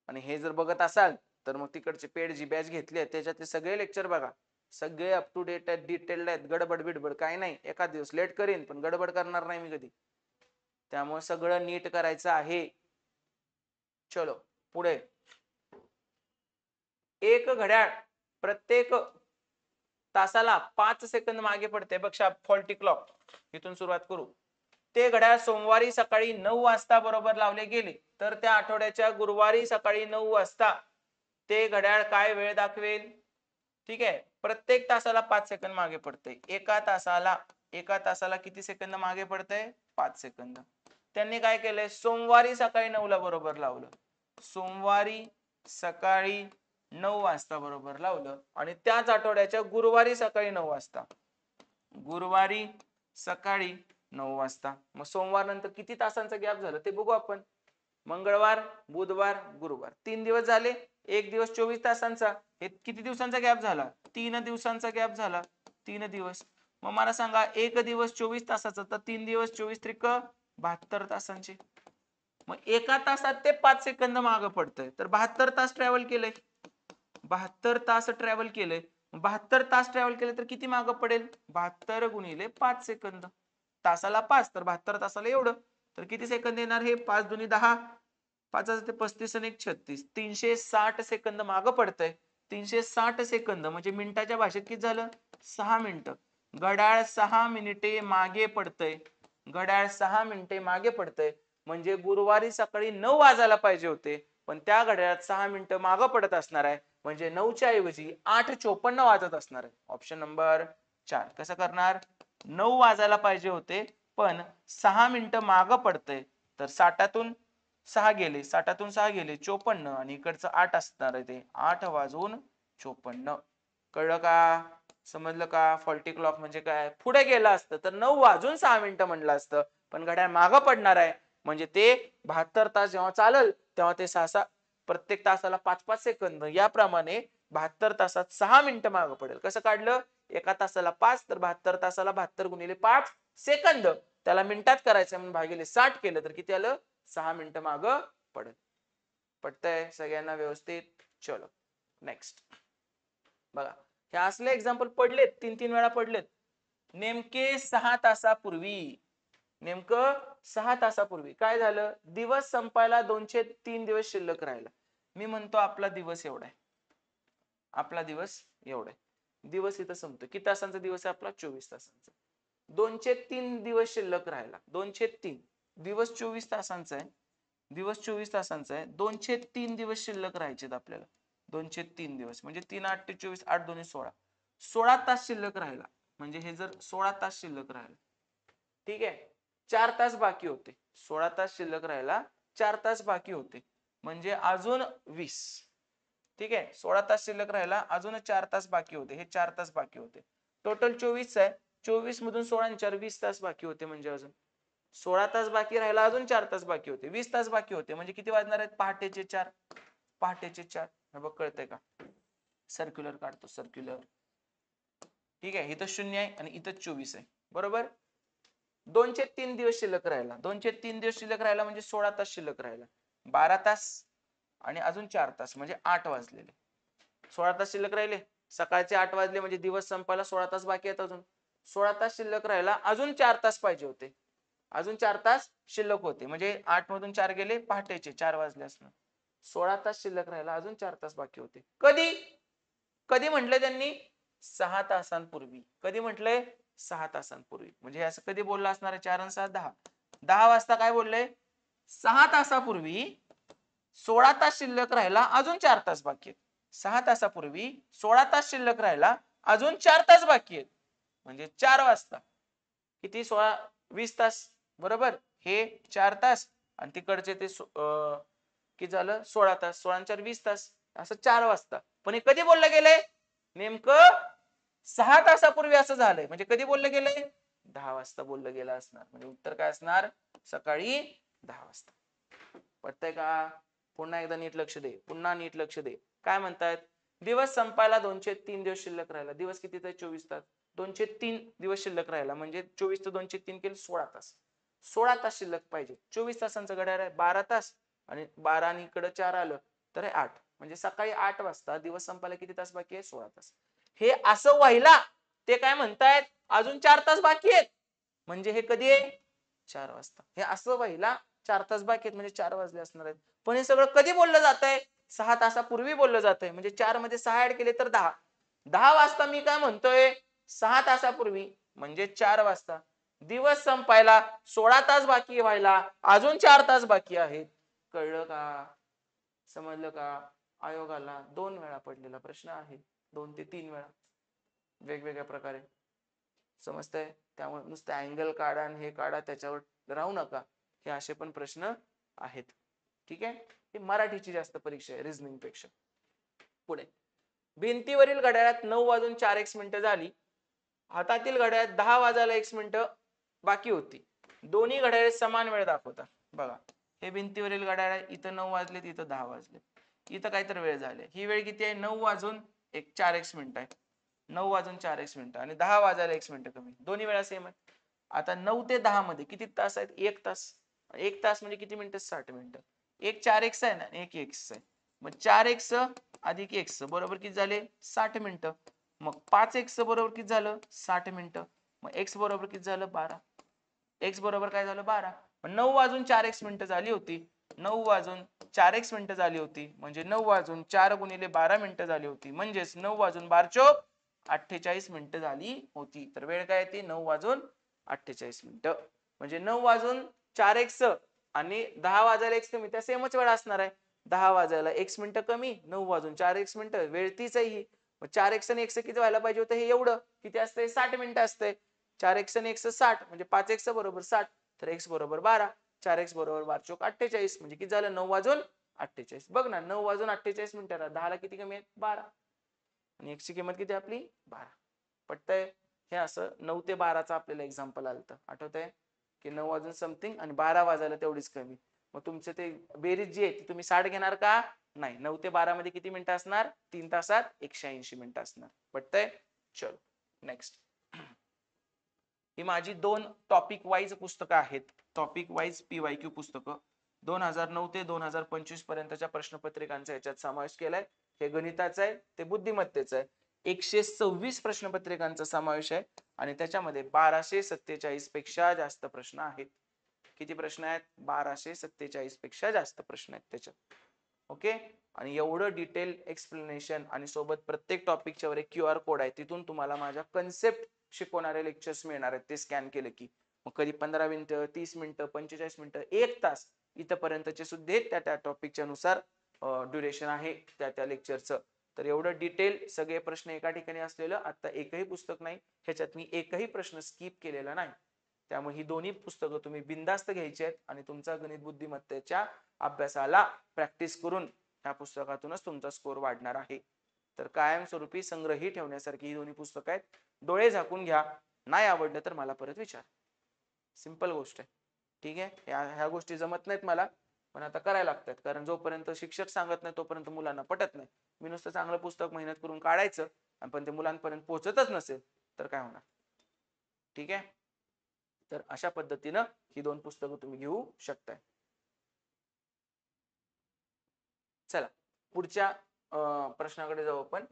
आणि हे जर बघत असाल तर मग तिकडचे पेड जी बॅच घेतली त्याच्यातले सगळे लेक्चर बघा. सगळे अप टू डेट आहेत, डिटेल्ड आहेत. गडबड बिडबड काही नाही. एखाद दिवस लेट करीन, पण गडबड करणार नाही मी कधी. त्यामुळे सगळं नीट करायचं आहे. चलो पुढे. एक घड्याळ प्रत्येक तासाला 5 सेकंद मागे पडते. बघा, फॉल्टी क्लॉक. इथून सुरुवात करू. ते घड्याळ सोमवारी सकाळी 9 वाजता बरोबर लावले गेले, तर त्या आठवड्याच्या गुरुवारी सकाळी 9 वाजता ते घड्याळ काय वेळ दाखवेल? ठीक आहे, प्रत्येक तासाला 5 सेकंद मागे पडते. एका तासाला किती सेकंद मागे पडते? 5 सेकंद. त्यांनी काय केलंय? सोमवारी सकाळी 9 ला बरोबर लावलं. सोमवारी सकाळी 9 वाजता बरोबर लावलं आणि त्याच आठवड्याच्या गुरुवारी सकाळी 9 वाजता, गुरुवारी सकाळी 9 वाजता. मग सोमवार नंतर किती तासांचा गॅप झालं ते बघू आपण. मंगळवार, बुधवार, गुरुवार 3 दिवस झाले. एक दिवस 24 तासांचा. हे किती दिवसांचा गॅप झाला? 3 दिवसांचा गॅप झाला. 3 दिवस. मग मला सांगा एक दिवस 24 तासाचा तर 3 दिवस 24 त्रिक 72 तासांचे. मग एका तासात ते 5 सेकंद मागे पडतंय तर 72 तास ट्रॅव्हल केलंय. 72 तास ट्रॅव्हल केलंय. 72 तास ट्रॅव्हल केले तर किती मागे पडेल? 72 गुणिले 5 सेकंद. तासाला 5 तर 72 तासाला एवढं. तर किती सेकंद येणार? हे 5 दुनी 10, 5 ते 35 आणि 1 36, 360 सेकंद मागे पडतंय. 360 सेकंद म्हणजे मिनिटाच्या भाषेत किती झालं? 6 मिनिटं. घड्याळ 6 मिनिटे मागे पडतंय. घड्याळ 6 मिनिटे मागे पडतंय. म्हणजे गुरुवारी सकाळी 9 वाजायला पाहिजे होते पण त्या घड्याळात 6 मिनिटं मागे पडत असणार आहे. म्हणजे 9च्या ऐवजी 8:54 वाजत असणार आहे. Option number 4. कसं करणार? 9 वाजायला पाहिजे होते पण 6 मिनिटं मागे पडतंय तर 60तून 6 गेले, 60तून 6 गेले 54 आणि इकडचं 8 असणार आहे ते 8 वाजून 54. कळलं का? समजलं का? फॉल्टी क्लॉक म्हणजे काय? पुढे गेलं असतं तर 9 वाजून 6 मिनिटं म्हणलं असतं पण घड्याळ मागं पडणार आहे म्हणजे ते 72 तास जेव्हा चालेल तेव्हा ते 6 प्रत्येक तासाला 5-5 सेकंद याप्रमाणे 72 तासात 6 मिनिटं मागं पडेल. कसं काढलं? एका तासाला 5 तर 72 तासाला 72 गुणिले 5 सेकंद. त्याला मिनिटात करायचं म्हणून भागिले 60 केलं तर किती आलं? 6 मिनिटं मागं पडेल. पटतंय सगळ्यांना व्यवस्थित? चलो नेक्स्ट बघा. हे असले एक्झाम्पल पडलेत 3-3 वेळा पडलेत. नेमके 6 तासापूर्वी, नेमकं 6 तासापूर्वी काय झालं? दिवस संपायला 203 दिवस शिल्लक राहिला. मी म्हणतो आपला दिवस एवढा आहे. आपला दिवस एवढा आहे. दिवस इथं संपतो. किती तासांचा दिवस आहे आपला? 24 तासांचा. 203 दिवस शिल्लक राहिला. 203 दिवस 24 तासांचा आहे. दिवस 24 तासांचा आहे. 203 दिवस शिल्लक राहायचेत आपल्याला. 203 दिवस म्हणजे 3 8 ते 24, 8 2 16. 16 तास शिल्लक राहिला. म्हणजे हे जर 16 तास शिल्लक राहिला. ठीक आहे. 4 तास बाकी होते. 16 तास शिल्लक राहिला. 4 तास बाकी होते. म्हणजे अजून 20. ठीक आहे. 16 तास शिल्लक राहिला. अजून 4 तास बाकी होते. हे 4 तास बाकी होते. टोटल 24 आहे. 24 मधून 16 आणि 4 20 तास बाकी होते म्हणजे अजून 16 तास बाकी राहिला. अजून 4 तास बाकी होते. 20 तास बाकी होते म्हणजे किती वाजणार आहेत? पहाटेचे 4. पहाटेचे 4. हे बघ कळतंय का? सर्क्युलर काढतो सर्क्युलर. ठीक आहे. इथं 0 आहे आणि इथं 24 आहे. बरोबर? 203 दिवस शिल्लक राहिला. 203 दिवस शिल्लक राहिला म्हणजे 16 तास शिल्लक राहिला. 12 तास आणि अजून 4 तास म्हणजे 8 वाजलेले. 16 तास शिल्लक राहिले. सकाळचे 8 वाजले म्हणजे दिवस संपायला 16 तास बाकी आहेत अजून. 16 तास शिल्लक राहिला. अजून 4 तास पाहिजे होते. अजून 4 तास शिल्लक होते. म्हणजे 8 मधून 4 गेले पहाटेचे 4 वाजले असणार. 16 तास शिल्लक राहिला. अजून 4 तास बाकी होते. कधी? कधी म्हटलं त्यांनी? 6 तासांपूर्वी. कधी म्हटलंय? 6 तासांपूर्वी. म्हणजे असं कधी बोललं असणार आहे? 4 आणि 6 10. 10 वाजता काय बोलले? 6 तासापूर्वी 16 तास शिल्लक राहिला. अजून 4 तास बाकी आहेत. 6 तासापूर्वी 16 तास शिल्लक राहिला. अजून 4 तास बाकी आहेत. म्हणजे 4 वाजता. किती? 16 20 तास. बरोबर? हे 4 तास आणि तिकडचे ते किती झालं? 16 तास. 16 आणि 4 20 तास. असं 4 वाजता. पण हे कधी बोललं गेलंय? नेमकं 6 तासापूर्वी असं झालंय. म्हणजे कधी बोललं गेलंय? 10 वाजता बोललं गेलं असणार. म्हणजे उत्तर काय असणार? सकाळी 10 वाजता. पटतंय का? पुन्हा एकदा नीट लक्ष दे. पुन्हा नीट लक्ष दे. काय म्हणतायत? दिवस संपायला 203 दिवस शिल्लक राहिला. दिवस किती आहेत? 24 तास. 203 दिवस शिल्लक राहिला म्हणजे 24 ते 203 केले 16 तास. 16 तास शिल्लक पाहिजे. 24 तासांचं घड्याळ आहे. 12 तास आणि 12 आणि इकडे 4 आलं तर 8. म्हणजे सकाळी 8 वाजता दिवस संपायला किती तास बाकी आहे? 16 तास. हे असं व्हायला ते काय म्हणतायत? अजून 4 तास बाकी आहेत. म्हणजे हे कधी आहे? 4 वाजता. हे असं व्हायला 4 तास बाकी आहेत म्हणजे 4 वाजले असणार आहेत. पण हे सगळं कधी बोललं जातंय? 6 तासापूर्वी बोललं जातंय. म्हणजे 4 मध्ये 6 ऍड केले तर 10. 10 वाजता मी काय म्हणतोय? 6 तासापूर्वी म्हणजे 4 वाजता. दिवस संपायला 16 तास बाकी व्हायला अजून 4 तास बाकी आहेत. कळलं का? समजलं का? आयोगाला 2 वेळा पडलेला प्रश्न आहे. 2 ते 3 वेळा वेगवेगळ्या प्रकारे. समजतंय? त्यामुळे नुसतं अँगल काढा आणि हे काढा त्याच्यावर राहू नका. हे असे पण प्रश्न आहेत. ठीक आहे, ही मराठीची जास्त परीक्षा आहे रिझनिंग पेक्षा. पुढे, भिंतीवरील घड्याळात 9:04 झाली. हातातील घड्याळात 10:01 बाकी होती. दोन्ही घड्याळे समान वेळ दाखवतात. बघा, हे भिंतीवरील घड्याळ आहे, इथं 9 वाजले, इथं 10 वाजले, इथं काहीतरी वेळ झाले. ही वेळ किती आहे? 9:04 आहे. 9:04 आणि 10:01 कमी, दोन्ही वेळा सेम आहे. आता 9 ते 10 मध्ये किती तास आहेत? 1 तास. 1 तास म्हणजे किती मिनिटं? 60 मिनिटं. एक 4x आहे ना, एक x आहे. मग 4x अधिक x बरोबर किती झाले? 60 मिनिटं. मग 5x बरोबर किती झालं? 60 मिनिटं. मग x बरोबर किती झालं? 12. x बरोबर काय झालं? 12. 9:04 झाली होती. 9:04 झाली होती. म्हणजे 9:04 गुणिले 12 मिनिटं झाली होती. म्हणजेच 9:12 48 मिनिटं झाली होती. तर वेळ काय येते? 9:48 मिनिटं. म्हणजे 9:04 आणि 10:01 कमी, त्या सेमच वेळ असणार आहे. 10:01 मिनिटं कमी, 9:04 मिनिटं, वेळ तीच आहे ही. मग 4x आणि x किती व्हायला पाहिजे होतं? हे एवढं किती असतंय? 60 मिनिटं असतंय. 4x आणि x 60 म्हणजे 5x बरोबर 60, तर x बरोबर 12. 4x बरोबर 12 48 म्हणजे किती झालं? 9:48. बघ ना, 9:48 मिनिटाला 10ला किती कमी आहे? 12. आणि x ची किंमत किती आपली? 12. पटतंय? हे असं 9 ते 12चा आपल्याला एक्झाम्पल आलतं. आठवतंय की 9 वाजून समथिंग आणि 12 वाजायला तेवढीच कमी. मग तुमचं ते बेरीज जी आहे ती तुम्ही 60 घेणार का? नाही. 9 ते 12 मध्ये किती मिनिटं असणार? 3 तासात 180 मिनिटं असणार. पटतंय? चलो नेक्स्ट. ही माझी 2 टॉपिक वाईज पुस्तकं आहेत. टॉपिक वाईज PYQ पुस्तकं 2009 ते 2025 पर्यंतच्या प्रश्नपत्रिकांचा याच्यात समावेश केलाय. हे गणिताचं आहे, ते बुद्धिमत्तेचं आहे. 126 प्रश्नपत्रिकांचा समावेश आहे आणि त्याच्यामध्ये 1247 पेक्षा जास्त प्रश्न आहेत. किती प्रश्न आहेत? 1247 पेक्षा जास्त प्रश्न आहेत त्याच्यात. ओके, आणि एवढं डिटेल एक्सप्लेनेशन आणि सोबत प्रत्येक टॉपिकच्या वर एक QR कोड आहे. तिथून तुम्हाला माझ्या कन्सेप्ट शिकवणारे लेक्चर्स मिळणार आहेत. ते स्कॅन केले की मग कधी 15 मिनिटं, 30 मिनिटं, 45 मिनिटं, 1 तास इथपर्यंतचे सुद्धा त्या टॉपिकच्या नुसार ड्युरेशन आहे त्या लेक्चरचं. तर एवढं डिटेल सगळे प्रश्न एका ठिकाणी असलेलं आता एकही पुस्तक नाही, ह्याच्यात मी एकही प्रश्न स्किप केलेला नाही. त्यामुळे ही दोन्ही पुस्तकं तुम्ही बिनधास्त घ्यायची आहेत आणि तुमचा गणित बुद्धिमत्तेच्या अभ्यासाला प्रॅक्टिस करून ह्या पुस्तकातूनच तुमचा स्कोर वाढणार आहे. तर कायमस्वरूपी संग्रही ठेवण्यासारखी ही दोन्ही पुस्तकं आहेत. डोळे झाकून घ्या, नाही आवडलं तर मला परत विचार. सिंपल गोष्ट आहे. ठीक आहे, ह्या गोष्टी जमत नाहीत मला, पण आता करायला लागतात. कारण जोपर्यंत शिक्षक सांगत नाही तोपर्यंत मुलांना पटत नाही. मी नुसतं चांगलं पुस्तक मेहनत करून काढायचं पण ते मुलांपर्यंत पोहोचतच नसेल तर काय होणार? ठीक आहे, तर अशा पद्धतीनं ही 2 पुस्तकं तुम्ही घेऊ शकताय. चला पुढच्या प्रश्नाकडे जाऊ आपण.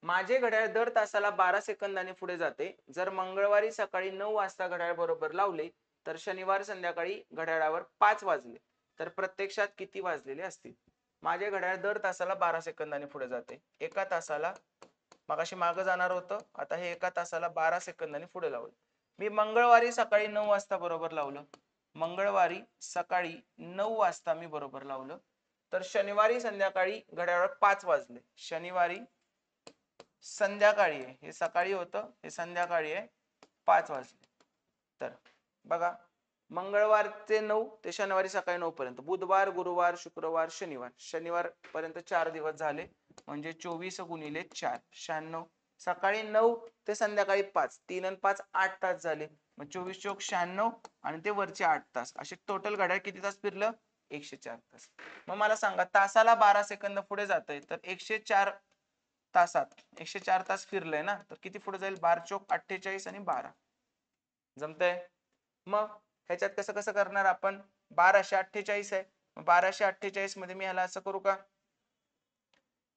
माझे घड्याळ दर तासाला 12 सेकंदाने पुढे जाते. जर मंगळवारी सकाळी 9 वाजता घड्याळ बरोबर लावले तर शनिवार संध्याकाळी घड्याळावर 5 वाजले तर प्रत्यक्षात किती वाजलेले असतील? माझे घड्याळ दर तासाला 12 सेकंदाने पुढे जाते. एका तासाला, मगाशी मागे जाणार होतं, आता हे एका तासाला 12 सेकंदाने पुढे लावलं. मी मंगळवारी सकाळी 9 वाजता बरोबर लावलं. मंगळवारी सकाळी 9 वाजता मी बरोबर लावलं तर शनिवारी संध्याकाळी घड्याळावर 5 वाजले. शनिवारी संध्याकाळी आहे, हे सकाळी होतं, हे संध्याकाळी आहे, 5 वाजले. तर बघा, मंगळवारचे 9 ते शनिवारी सकाळी 9 पर्यंत, बुधवार, गुरुवार, शुक्रवार, शनिवार, शनिवार पर्यंत 4 दिवस झाले. म्हणजे 24 गुणिले 4 96. सकाळी 9 ते संध्याकाळी 5, 3 आणि 5 8 तास झाले. मग 24 चोक 96 आणि ते वरचे 8 तास, असे टोटल घड्याळ किती तास फिरलं? 104 तास. मग मला सांगा, तासाला 12 सेकंद पुढे जातंय तर 104 तासात 104 तास फिरलंय ना, तर किती पुढे जाईल? 12 चोक 48 आणि 12. जमतंय? मग ह्याच्यात कसं कसं करणार आपण? 1248 आहे, 1248 मध्ये मी ह्याला असं करू का?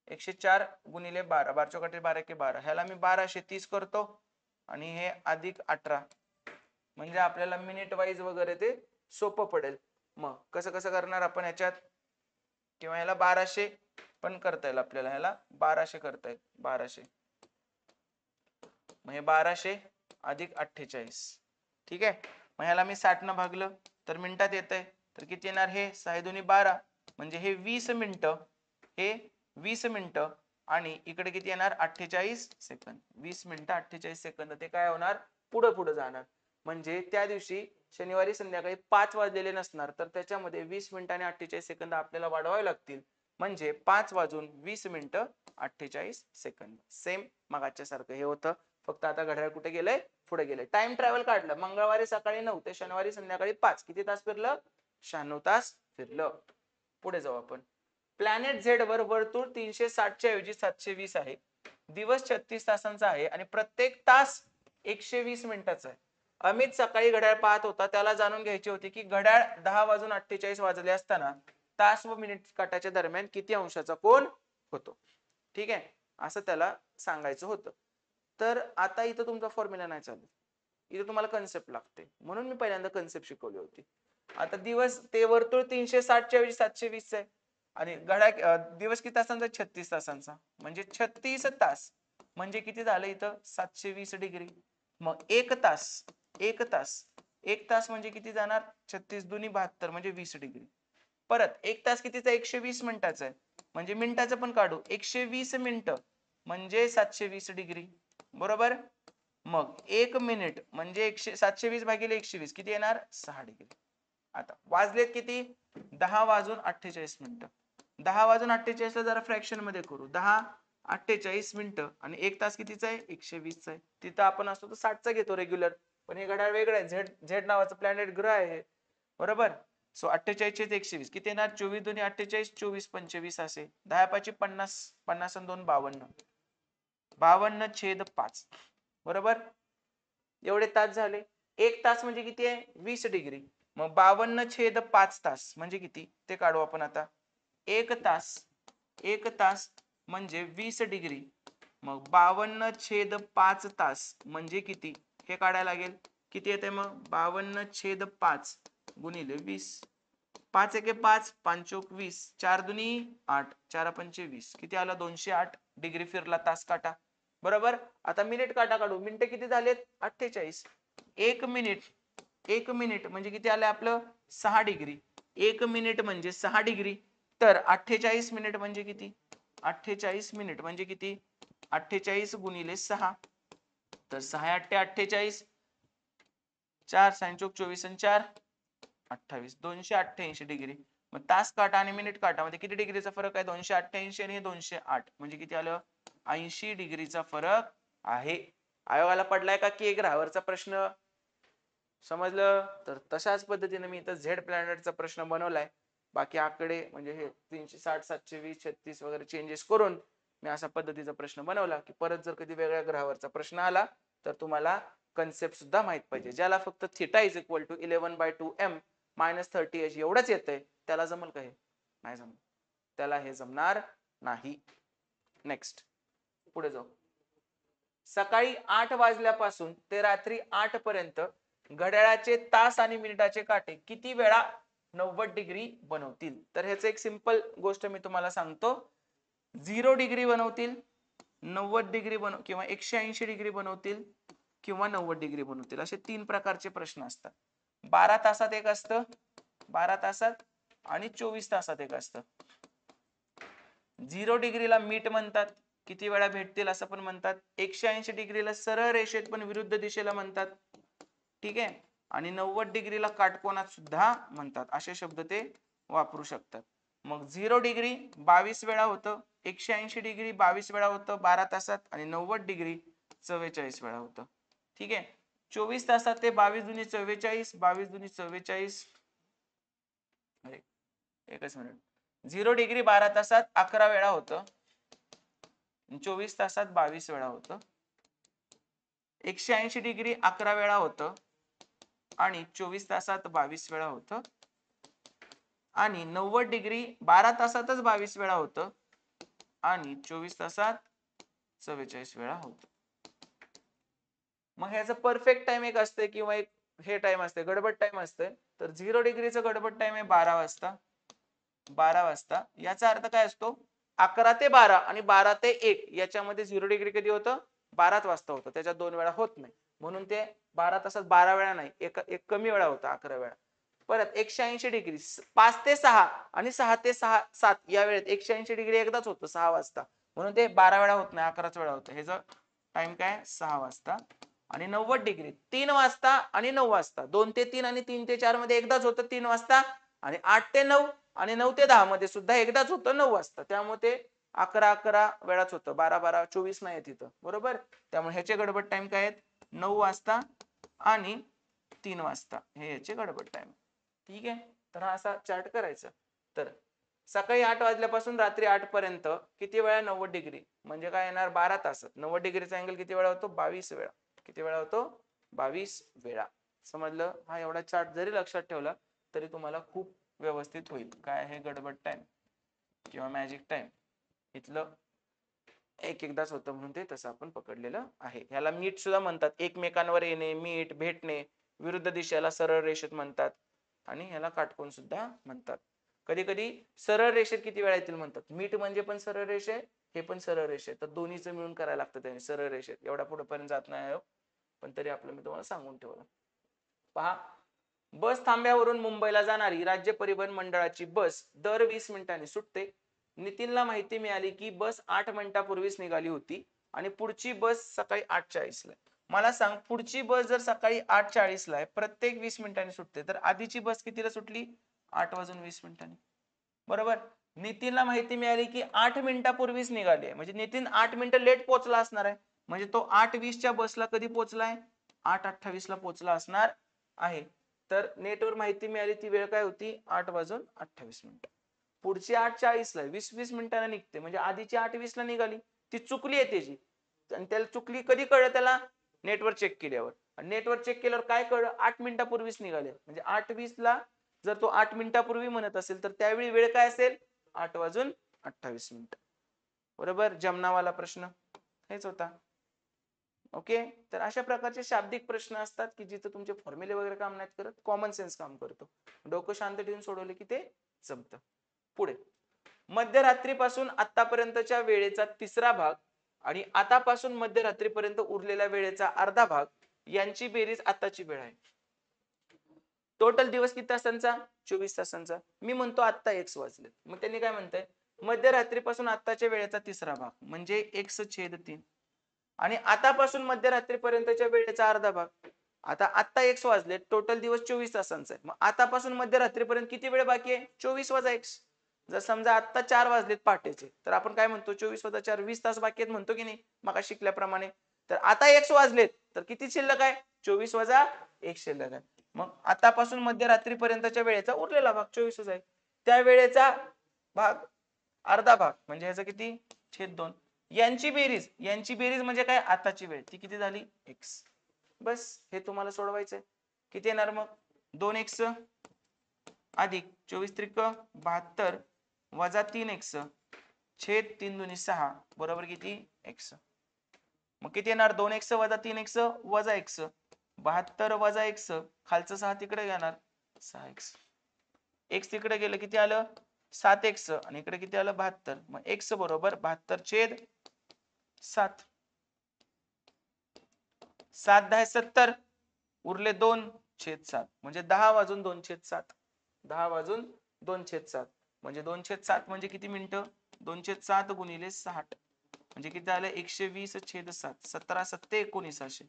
104 गुणिले 12, 12 चोक 12 के 12, ह्याला मी 1230 करतो आणि हे अधिक 18, म्हणजे आपल्याला मिनिट वाईज वगैरे ते सोपं पडेल. मग कसं कसं करणार आपण ह्याच्यात? किंवा ह्याला 1200 पण करता येईल आपल्याला, ह्याला 1200 करता येईल. 1200 म्हणजे 1200 अधिक 48. ठीक आहे, मग ह्याला मी 60 न भागलं तर मिनिटात येतंय, तर किती येणार? हे 6 दुनी 12 म्हणजे हे 20 मिनिटं, हे 20 मिनिटं आणि इकडे किती येणार? 48 सेकंद. 20 मिनिटं 48 सेकंद ते काय होणार? पुढे पुढे जाणार. म्हणजे त्या दिवशी शनिवारी संध्याकाळी 5 वाजलेले नसणार, तर त्याच्यामध्ये 20 मिनिटं आणि 48 सेकंद आपल्याला वाढवावे लागतील. म्हणजे 5 वाजून 20 मिनिटं 48 सेकंद. सेम मगाच्या सारखं हे होतं, फक्त आता घड्याळ कुठे गेलंय, पुढे गेलंय. टाइम ट्रॅव्हल काढलं. मंगळवारी सकाळी 9 ते शनिवारी संध्याकाळी 5, किती तास फिरलं? 96 तास फिरलं. पुढे जाऊ आपण. प्लॅनेट झेड वर वर्तुळ 360 च्या ऐवजी 720 आहे. दिवस 36 तासांचा आहे आणि प्रत्येक तास 120 मिनिटाचा आहे. अमित सकाळी घड्याळ पाहत होता. त्याला जाणून घ्यायचे होते की घड्याळ 10 वाजून 48 वाजले असताना तास व मिनिट काठाच्या दरम्यान किती अंशाचा कोन होतो. ठीक आहे, असं त्याला सांगायचं होतं. तर आता इथं तुमचा फॉर्म्युला नाही चालू, इथं तुम्हाला कन्सेप्ट लागते, म्हणून मी पहिल्यांदा कन्सेप्ट शिकवली होती. आता दिवस ते वर्तुळ 360 च्या ऐवजी 720 आहे आणि घड्याळ दिवस किती तासांचा? 36 तासांचा. म्हणजे 36 तास म्हणजे किती झालं इथं? 720 डिग्री. मग एक तास म्हणजे किती जाणार? 36 दुनी 72 म्हणजे 20 डिग्री. परत एक तास कितीचा? 120 मिनिटाचा आहे, म्हणजे मिनिटाचं पण काढू. 120 मिनिटं म्हणजे 720 डिग्री, बरोबर. मग एक मिनिट म्हणजे 720 भागिले 120 किती येणार? 6 डिग्री. आता वाजलेत किती? 10 वाजून 48 मिनिटं. 10 वाजून 48 ला जरा फ्रॅक्शन मध्ये करू. 10 48 मिनिटं आणि एक तास कितीचा आहे? 120 चा आहे. तिथं आपण असतो तर 60 चा घेतो रेग्युलर, पण हे घड्याळ वेगळं आहे. झेड नावाचं प्लॅनेट ग्रह आहे, बरोबर. सो 48 चे 120 किती येणार? 24 दुनी 48, 24 25 असे. 10 पाची 50, 50 आणि 2 52, 52/5, बरोबर. एवढे तास झाले. एक तास म्हणजे किती आहे? 20 डिग्री. मग 52/5 तास म्हणजे किती ते काढू आपण आता. एक तास म्हणजे 20 डिग्री. मग 52/5 तास म्हणजे किती हे काढायला लागेल. किती येते मग? 52/5 गुणिले 20. 5 एके 5, 5 चोक 20, 4 दुनी 8, 4 पंचे 20, किती आलं? 208 डिग्री फिरला तास काटा, बरोबर. आता मिनिट काटा काढू. मिनिटं किती झालेत? 48. एक मिनिट म्हणजे किती आलं आपलं? 6 डिग्री. एक मिनिट म्हणजे 6 डिग्री. तर 48 मिनिट म्हणजे किती? 48 मिनिट म्हणजे किती? 48 गुणिले 6, तर 6 8 48, 4 6 चोक 24 आणि 4 28, 288 डिग्री. मग तास काटा आणि मिनिट काटा मध्ये किती डिग्रीचा फरक आहे? 288 आणि 208 म्हणजे किती आलं? 80 डिग्रीचा फरक आहे. आयोगाला पडलाय का की एक ग्रहावरचा प्रश्न? समजलं? तर तशाच पद्धतीने मी इथं झेड प्लॅनेटचा प्रश्न बनवलाय. बाकी आकडे म्हणजे हे 360 720 36 वगैरे चेंजेस करून मी अशा पद्धतीचा प्रश्न बनवला की परत जर कधी वेगळ्या ग्रहावरचा प्रश्न आला तर तुम्हाला कन्सेप्ट सुद्धा माहित पाहिजे. ज्याला फक्त θ is equal to 11/2m -30h एवढंच येतंय त्याला जमल का? हे नाही जमणार, त्याला हे जमणार नाही. नेक्स्ट पुढे जाऊ. सकाळी 8 वाजल्यापासून ते रात्री 8 पर्यंत घड्याळाचे तास आणि मिनिटाचे काटे किती वेळा 90 डिग्री बनवतील? तर ह्याच एक सिंपल गोष्ट मी तुम्हाला सांगतो. 0 डिग्री बनवतील, 90 डिग्री किंवा 180 डिग्री बनवतील किंवा 90 डिग्री बनवतील. असे 3 प्रकारचे प्रश्न असतात. 12 तासात एक असतं, 12 तासात आणि 24 तासात एक असतं. 0 डिग्रीला मीट म्हणतात, किती वेळा भेटतील असं पण म्हणतात. 180 डिग्रीला सरळ रेषेत पण विरुद्ध दिशेला म्हणतात, ठीक आहे. आणि 90 डिग्रीला काटकोनात सुद्धा म्हणतात. असे शब्द ते वापरू शकतात. मग 0 डिग्री 22 वेळा होतं, 180 डिग्री 22 वेळा होतं 12 तासात आणि 90 डिग्री 44 वेळा होतं, ठीक आहे. 24 तासात ते 22 दुनी 44, 22 दुनी 44, एकच मिनिट. 0 डिग्री 12 तासात 11 वेळा होतं, 24 तासात 22 वेळा होतं. 180 डिग्री 11 वेळा होतं आणि 24 तासात 22 वेळा होतं. आणि 90 डिग्री 12 तासातच 22 वेळा होतं आणि 24 तासात 44 वेळा होतं. मग ह्याचं परफेक्ट टाइम एक असते किंवा एक हे टाइम असते, गडबड टाइम असते. तर 0 डिग्रीचं गडबड टाइम आहे 12 वाजता. 12 वाजता याचा अर्थ काय असतो? 11 ते 12 आणि 12 ते 1 याच्यामध्ये 0 डिग्री कधी होतं? 12 वाजता होतं. त्याच्यात 2 वेळा होत नाही, म्हणून ते 12 तासात 12 वेळा नाही, एक कमी वेळा होता, 11 वेळा. परत 180 डिग्री 5 ते 6 आणि 6 ते 7 या वेळेत 180 डिग्री एकदाच होतं 6 वाजता, म्हणून ते 12 वेळा होत नाही, 11च वेळा होतं. ह्याचं टाइम काय? 6 वाजता. आणि 90 डिग्री 3 वाजता आणि 9 वाजता 2 ते 3 आणि 3 ते 4 मध्ये एकदाच होतं 3 वाजता आणि 8 ते 9 आणि 9 ते 10 मध्ये सुद्धा एकदाच होतं 9 वाजता. त्यामुळे ते 11 वेळाच होतं 12 24 नाही तिथं बरोबर. त्यामुळे ह्याचे गडबड टाइम काय आहेत 9 वाजता आणि 3 वाजता हे याचे गडबड टाइम. ठीक आहे. तर हा असा चार्ट करायचा. तर सकाळी 8 वाजल्यापासून रात्री 8 पर्यंत किती वेळा 90 डिग्री म्हणजे काय येणार 12 तासात 90 डिग्रीचा अँगल किती वेळा होतो 22 वेळा. किती वेळा होतो 22 वेळा. समजलं. हा एवढा चार्ट जरी लक्षात ठेवला तरी तुम्हाला खूप व्यवस्थित होईल. काय आहे गडबड टाइम किंवा मॅजिक टाइम इथलं एकदाच होतं म्हणून ते तसं आपण पकडलेलं आहे. ह्याला मीट सुद्धा म्हणतात. एकमेकांवर येणे मीट भेटणे विरुद्ध दिशेला सरळ रेषेत म्हणतात आणि ह्याला काटकोन सुद्धा म्हणतात. कधी कधी सरळ रेषेत किती वेळा येतील म्हणतात. मीट म्हणजे पण सरळ रेषे हे पण सरळ रेषे तर दोन्हीचं मिळून करायला लागतं त्याने सरळ रेषेत. एवढा पुढे पर्यंत जात नाही पण तरी आपलं मी तुम्हाला सांगून ठेवलं. पहा बस थांब्यावरून मुंबईला जाणारी राज्य परिवहन मंडळाची बस दर 20 मिनिटांनी सुटते. नितीनला माहिती मिळाली की बस 8 मिनिटापूर्वीच निघाली होती आणि पुढची बस सकाळी 8:40 ला. मला सांग पुढची बस जर सकाळी 8:40 ला आहे प्रत्येक 20 मिनिटांनी सुटते तर आधीची बस कितीला सुटली 8:20 बरोबर. नितीनला माहिती मिळाली की 8 मिनिटापूर्वीच निघाली आहे म्हणजे नितीन 8 मिनिटं लेट पोहोचला असणार आहे म्हणजे तो 8:20 च्या बसला कधी पोहोचलाय 8:28 ला पोहोचला असणार आहे. तर नेटवर माहिती मिळाली ती वेळ काय होती 8:28. पुढची 8:40 ला 20 मिनिटांना निघते म्हणजे आधीची 8:20 ला निघाली ती चुकली आहे त्याची आणि त्याला चुकली कधी कळलं त्याला नेटवर चेक केल्यावर. आणि नेटवर चेक केल्यावर काय कळलं 8 मिनिटापूर्वीच निघाले म्हणजे 8:20 ला जर तो 8 मिनिटापूर्वी म्हणत असेल तर त्यावेळी वेळ काय असेल 8:28 बरोबर. जमनावाला प्रश्न हेच होता. ओके. तर अशा प्रकारचे शाब्दिक प्रश्न असतात की जिथे तुमचे फॉर्म्युले वगैरे काम नाहीत करत कॉमन सेन्स काम करतो. डोकं शांत ठेवून सोडवले की ते जमतं. पुढे मध्यरात्रीपासून आतापर्यंतच्या वेळेचा तिसरा भाग आणि आतापासून मध्यरात्रीपर्यंत उरलेल्या वेळेचा अर्धा भाग यांची बेरीज आताची वेळ आहे. टोटल दिवस किती तासांचा 24 तासांचा. मी म्हणतो आता एक्स वाजले मग त्यांनी काय म्हणताय मध्यरात्रीपासून आताच्या वेळेचा तिसरा भाग म्हणजे x/3 आणि आतापासून मध्यरात्रीपर्यंतच्या वेळेचा अर्धा भाग. आता एक्स वाजले टोटल दिवस 24 तासांचा आहे. मग आतापासून मध्यरात्रीपर्यंत किती वेळ बाकी आहे 24 वजा एक्स. जर समजा आता 4 वाजलेत पहाटेचे तर आपण काय म्हणतो 24 वजा 4 20 तास बाकी आहेत म्हणतो की नाही मग शिकल्याप्रमाणे. तर आता एक्स वाजलेत तर किती शिल्लक आहे 24 वजा 1 शिल्लक आहे. मग आतापासून मध्यरात्रीपर्यंतच्या वेळेचा उरलेला भाग 24 आहे. त्या वेळेचा भाग अर्धा भाग म्हणजे ह्याचा किती छेद 2. यांची बेरीज म्हणजे काय आताची वेळ ती किती झाली x. बस हे तुम्हाला सोडवायचंय. किती येणार मग 2x अधिक 24 त्रिक 72 वजा 3x छेद 3 दुनी 6 बरोबर किती x. मग किती येणार 2x वजा 3x वजा x 72 वजा x खालचं 6 तिकडे येणार 6x. x तिकडे गेलं किती आलं 7x आणि इकडे किती आलं 72. मग x बरोबर 72 छेद 7. 7 10 70 उरले 2 छेद 7 म्हणजे 10 वाजून 2 छेद 7. 10 वाजून 2 छेद 7 म्हणजे 2 छेद 7 म्हणजे किती मिनिटं 2 छेद 7 गुणिले 60 म्हणजे किती आलं 120 छेद 7 17 7 19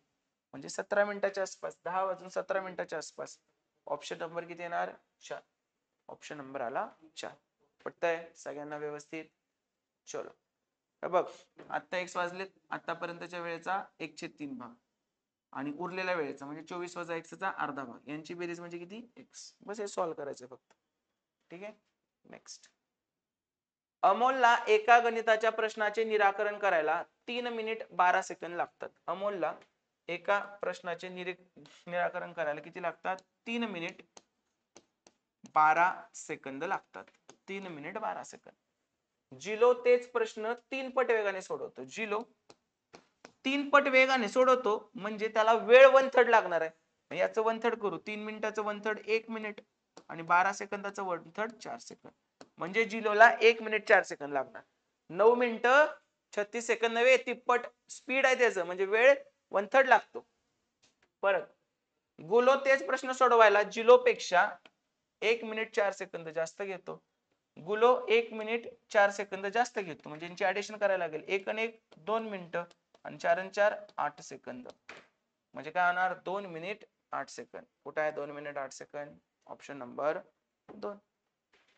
म्हणजे 17 मिनिटाच्या आसपास 10 वाजून 17 मिनिटाच्या आसपास. ऑप्शन नंबर किती येणार 4. ऑप्शन नंबर आला 4. पटतंय सगळ्यांना व्यवस्थित. चलो बघ आता x वाजलेत आतापर्यंतच्या वेळेचा 1/3 भाग आणि उरलेल्या वेळेचा म्हणजे 24 वजा x चा अर्धा भाग यांची बेरीज म्हणजे किती x. बस हे सॉल्व्ह करायचं फक्त. ठीक आहे. नेक्स्ट अमोलला एका गणिताच्या प्रश्नाचे निराकरण करायला 3 मिनिट 12 सेकंद लागतात. अमोलला एका प्रश्नाचे निराकरण करायला किती लागतात 3 मिनिट 12 सेकंद लागतात. 3 मिनिट 12 सेकंद. जिलो तेच प्रश्न 3 पट वेगाने सोडवतो. जिलो 3 पट वेगाने सोडवतो म्हणजे त्याला वेळ 1/3 लागणार आहे. याचं 1/3 करू 3 मिनिटाचं 1/3 1 मिनिट आणि 12 सेकंदाचं 1/3 4 सेकंद म्हणजे जिलोला 1 मिनिट 4 सेकंद लागणार. 9 मिनिटं 36 सेकंद नव्हे तिप्पट स्पीड आहे त्याचं म्हणजे वेळ 1/3 लागतो. परत गुलो तेच प्रश्न सोडवायला जिलोपेक्षा 1 मिनिट 4 सेकंद जास्त घेतो. गुलो 1 मिनिट 4 सेकंद जास्त घेतो म्हणजे यांची ऍडिशन करायला लागेल 1 आणि 1 2 मिनिटं आणि 4 आणि 4 8 सेकंद. म्हणजे काय होणार 2 मिनिट 8 सेकंद. कुठे आहे 2 मिनिट 8 सेकंद? Option number 2.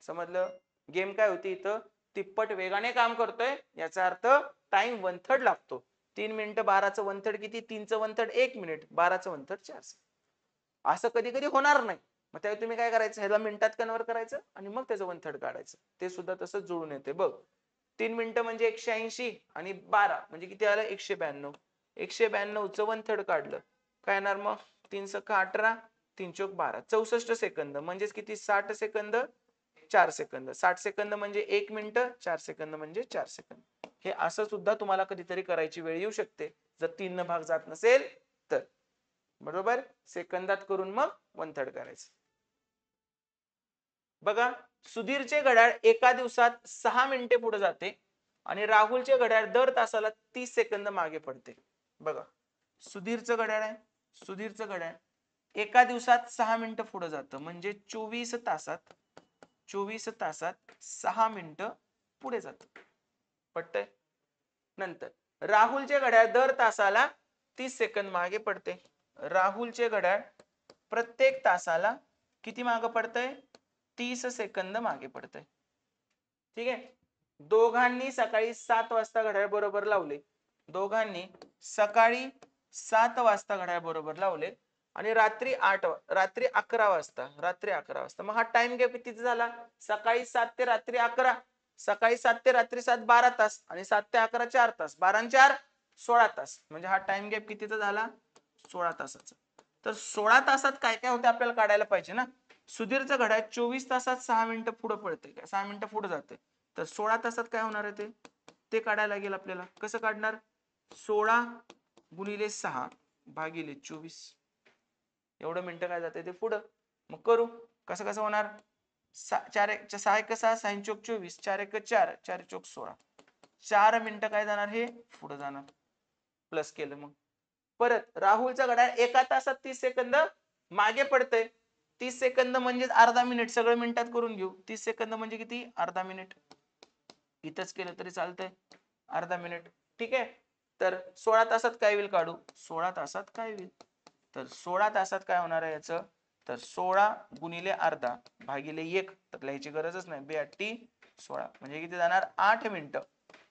समजलं? गेम काय होती इथं? तिप्पट वेगाने काम करतोय याचा अर्थ टाइम 1/3 लागतो. 3 मिनिटं 12चं 1/3 किती? 3चं 1/3 1 मिनिट, 12चं 1/3 4 सेकंद. असं कधी कधी होणार नाही. मग त्यावेळी तुम्ही काय करायचं? ह्याला मिनिटात कन्व्हर्ट करायचं आणि मग त्याचं 1/3 काढायचं. ते सुद्धा तसंच जुळून येते बघ. 3 मिनिटं म्हणजे 180 आणि 12 म्हणजे किती आलं? 192. 192चं 1/3 काढलं काय येणार मग? 3 सक 18, 3 चोक 12, 64 सेकंद. म्हणजेच किती? 60 सेकंद 4 सेकंद. 60 सेकंद म्हणजे 1 मिनिट, 4 सेकंद म्हणजे 4 सेकंद. हे असं सुद्धा तुम्हाला कधीतरी करायची वेळ येऊ शकते जर 3 भाग जात नसेल तर. बरोबर? सेकंदात करून मग 1/3 करायचं. बघा, सुधीरचे घड्याळ एका दिवसात 6 मिनिटे पुढे जाते आणि राहुलचे घड्याळ दर तासाला 30 सेकंद मागे पडते. बघा, सुधीरचं घड्याळ आहे, सुधीरचं घड्याळ एका दिवसात 6 मिनिटं पुढे जातं म्हणजे 24 तासात 6 मिनिटं पुढे जातं. पटतंय? नंतर राहुलचे घड्याळ दर तासाला 30 सेकंद मागे पडते. राहुलचे घड्याळ प्रत्येक तासाला किती मागे पडतंय? 30 सेकंद मागे पडतंय. ठीक आहे. दोघांनी सकाळी 7 वाजता घड्याळ बरोबर लावले. दोघांनी सकाळी 7 वाजता घड्याळ बरोबर लावले आणि रात्री 11 वाजता मग हा टाइम गॅप किती झाला? सकाळी 7 ते रात्री 11, सकाळी 7 ते रात्री 7 12 तास आणि 7 ते 11 4 तास, 12 आणि 4 16 तास. म्हणजे हा टाइम गॅप कितीचा झाला? 16 तासाचा. तर 16 तासात काय काय होते आपल्याला काढायला पाहिजे ना. सुधीरचं घड्याळ 24 तासात 6 मिनिटं पुढे पडते, 6 मिनिटं पुढे जाते. तर 16 तासात काय होणार आहे ते काढायला लागेल आपल्याला. कसं काढणार? 16 गुणिले 6 भागिले 24 एवढं मिनिटं काय जाते ते पुढं. मग करू कसं कसं होणार? 4 1 6 1 6 6 चोक 24, 4 1 4, 4 चोक 16, 4 मिनिटं काय जाणार? हे पुढे जाणार. प्लस केलं मग परत राहुलचा घड्याळ एका तासात 30 सेकंद मागे पडतंय. 30 सेकंद म्हणजे अर्धा मिनिट. सगळं मिनिटात करून घेऊ. 30 सेकंद म्हणजे किती? अर्धा मिनिट. इथंच केलं तरी चालतंय, अर्धा मिनिट. ठीक आहे. तर 16 तासात काय होईल काढू? 16 तासात काय होईल? तर 16 तासात काय होणार आहे याचं? तर 16 गुणिले अर्धा भागिले 1 तर लिहायची गरजच नाही. 2 16 म्हणजे किती जाणार? 8 मिनिटं.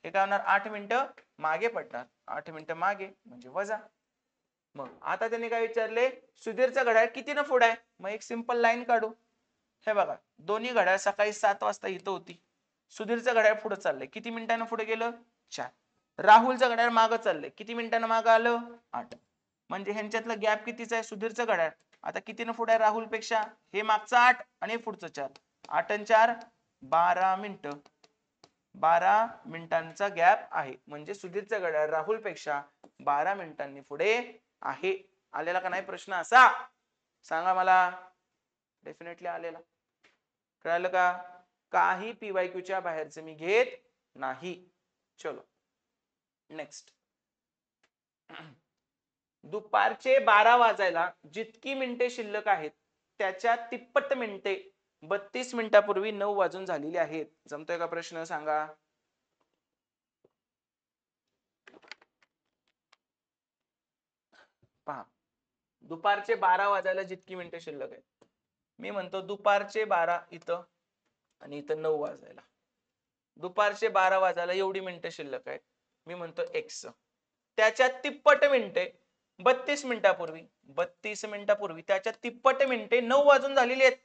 हे काय होणार? 8 मिनिटं मागे पडणार. 8 मिनिटं मागे म्हणजे वजा. मग आता त्यांनी काय विचारले? सुधीरचा घड्याळ कितीनं पुढे आहे? मग एक सिंपल लाईन काढू. हे बघा, दोन्ही घड्याळ सकाळी 7 वाजता इथं होती. सुधीरचं घड्याळ पुढे चाललंय. किती मिनिटांना पुढे गेलं? 4. राहुलचं घड्याळ मागं चाललंय. किती मिनिटांना मागं आलं? 8. म्हणजे ह्यांच्यातला गॅप कितीचा आहे? सुधीरचं घड्याळ आता कितीनं पुढे आहे राहुल पेक्षा? हे मागचं 8 आणि पुढचं 4. 8 आणि 4 12 मिनिटं. 12 मिनिटांचा गॅप आहे. म्हणजे सुधीरचं घड्याळ राहुल पेक्षा 12 मिनिटांनी पुढे आहे. आलेला का नाही प्रश्न असा? सांगा मला. डेफिनेटली आलेला. कळालं का? काही पीवायक्यूच्या बाहेरचे मी घेत नाही. चलो नेक्स्ट. दुपारचे 12 वाजायला जितकी मिनिटे शिल्लक आहेत त्याच्या तिप्पट मिनिटे 32 मिनिटापूर्वी 9 वाजून झालेली आहेत. जमतोय का प्रश्न? सांगा. पहा, दुपारचे 12 वाजायला जितकी मिनिटे शिल्लक आहेत, मी म्हणतो दुपारचे 12 इथं आणि इथं 9 वाजायला. दुपारचे 12 वाजायला एवढी मिनिटं शिल्लक आहेत. मी म्हणतो x. त्याच्या तिप्पट मिनिटे 32 मिनिटापूर्वी त्याच्या तिप्पट मिनिटे 9 वाजून झालेली आहेत.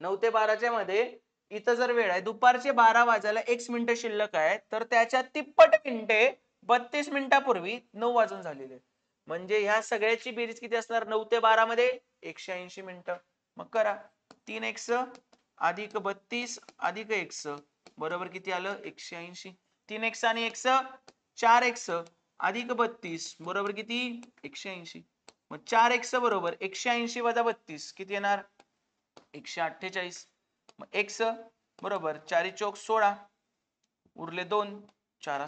9 ते 12च्या मध्ये इथं जर वेळ आहे दुपारचे 12 वाजायला x मिनिटं शिल्लक आहे तर त्याच्या तिप्पट मिनिटे 32 मिनिटापूर्वी 9 वाजून झालेले आहेत. म्हणजे ह्या सगळ्याची बेरीज किती असणार? 9 ते 12 मध्ये 180 मिनिटं. मग करा 3x अधिक 32 अधिक x बरोबर किती आलं? 180. 3x आणि x 4x अधिक 32 बरोबर किती? 180. मग 4x बरोबर 180 वजा 32 किती येणार? 148. मग x बरोबर 4 चौक 16 उरले 2 4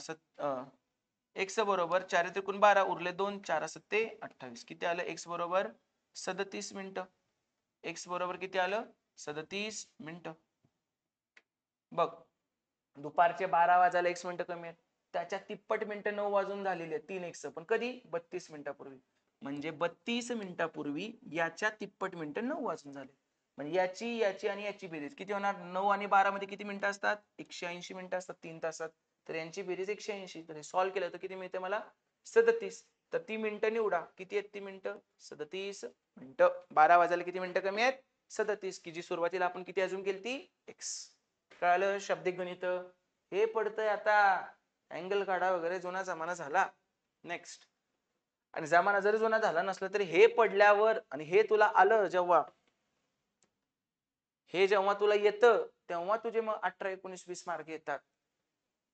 x बरोबर 4 त्रिकोण 12 उरले 2 4 सत्ते 28 किती आलं? x बरोबर 37 मिनिटं. x बरोबर किती आलं? 37 मिनिटं. बघ, दुपारचे 12 वाजायला x मिनिटं कमी आहेत. त्याच्या तिप्पट मिनिटं 9 वाजून झालेली आहेत 3x पण कधी? 32 मिनिटापूर्वी. म्हणजे 32 मिनिटापूर्वी याच्या तिप्पट मिनिटं 9 वाजून झाले. म्हणजे याची आणि याची बेरीज किती होणार? 9 आणि 12 मध्ये किती मिनिटं असतात? 180 मिनिटं असतात 3 तासात. तर यांची बेरीज 180. तर हे सॉल्व्ह केलं तर किती मिळते मला? 37. तर ती मिनिटं निवडा. किती आहेत ती मिनिटं? 37 मिनिटं. 12 वाजायला किती मिनिटं कमी आहेत? 37. की जी सुरुवातीला आपण किती अजून केली? एक्स. कळालं? शाब्दिक गणित हे पडतंय आता. अँगल काढा वगैरे जुना जमाना झाला. नेक्स्ट. आणि जमाना जरी जुना झाला नसला तरी हे पडल्यावर आणि हे तुला आलं जेव्हा, हे जेव्हा तुला येतं तेव्हा तुझे मग 18, 19, 20 मार्क येतात.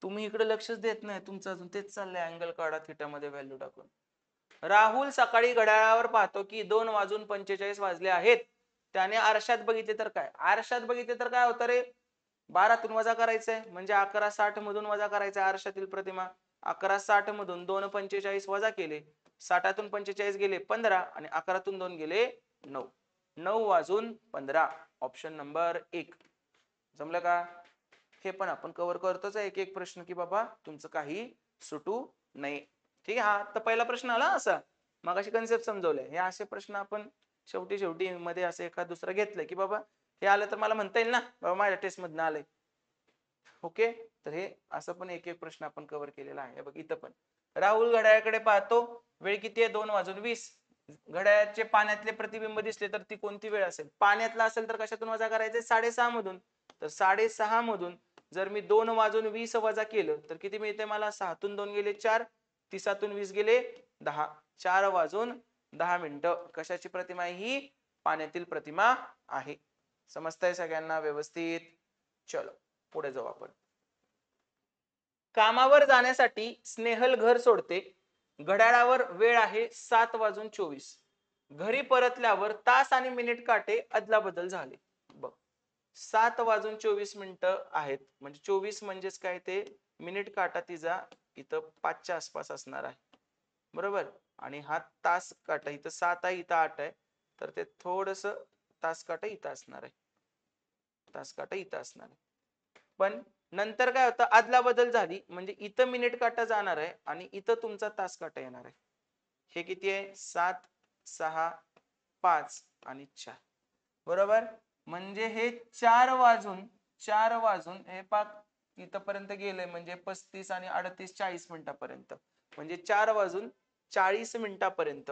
तुम्ही इकडे लक्षच देत नाही. तुमचं अजून तेच चाललंय, अँगल काढा थिटामध्ये व्हॅल्यू टाकून. राहुल सकाळी घड्याळावर पाहतो की 2:45 वाजले आहेत. त्याने आरशात बघितले तर काय? आरशात बघितले तर काय होतं रे? 12तून वजा करायचंय म्हणजे 11:60 मधून वजा करायचंय आरशातील प्रतिमा. 11:60 मधून 2:45 वजा केले. 60तून 45 गेले 15 आणि 11तून 2 गेले 9. 9:15. Option number 1. जमलं का? हे पण आपण कव्हर करतोच आहे एक एक प्रश्न की बाबा तुमचं काही सुटू नये. ठीक आहे. हा तर पहिला प्रश्न आला असा. मग अशी कन्सेप्ट समजवलंय. हे असे प्रश्न आपण शेवटी मध्ये असं एखाद दुसरं घेतलंय की बाबा हे आलं तर मला म्हणता येईल ना बाबा माझ्या टेस्ट मधनं आलंय. ओके. तर हे असं पण एक एक प्रश्न आपण कव्हर केलेला आहे. बघ इथं पण राहुल घड्याळाकडे पाहतो. वेळ किती आहे? 2:20. घड्याळाचे पाण्यातले प्रतिबिंब दिसले तर ती कोणती वेळ असेल? पाण्यातला असेल तर कशातून वजा करायचे? 6:30 मधून. तर 6:30 मधून जर मी 2:20 वजा केलं तर किती मिळते मला? 6तून 2 गेले 4, 30तून 20 गेले 10. 4:10 कशाची प्रतिमा आहे ही? पाण्यातील प्रतिमा आहे. समजतंय सगळ्यांना व्यवस्थित? चलो पुढे जाऊ आपण. कामावर जाण्यासाठी स्नेहल घर सोडते. घड्याळावर वेळ आहे 7:24. घरी परतल्यावर तास आणि मिनिट काटे अदलाबदल झाले. बघ 7:24 आहेत म्हणजे 24 म्हणजेच काय ते मिनिट काटा तिचा इथं 5च्या आसपास असणार आहे. बरोबर. आणि हा तास काटा इथं 7 आहे इथं 8 आहे. तर ते थोडस तास काटा इथं असणार आहे. तास काटा इथं असणार आहे. पण नंतर काय होतं? आदला बदल झाली म्हणजे इथं मिनिट काटा जाणार आहे आणि इथं तुमचा तास काटा येणार आहे. हे किती आहे? 7, 6, 5 आणि 4. बरोबर. म्हणजे हे 4 वाजून हे पाक इथपर्यंत गेले म्हणजे 35 आणि 38 40 मिनिटापर्यंत. म्हणजे 4:40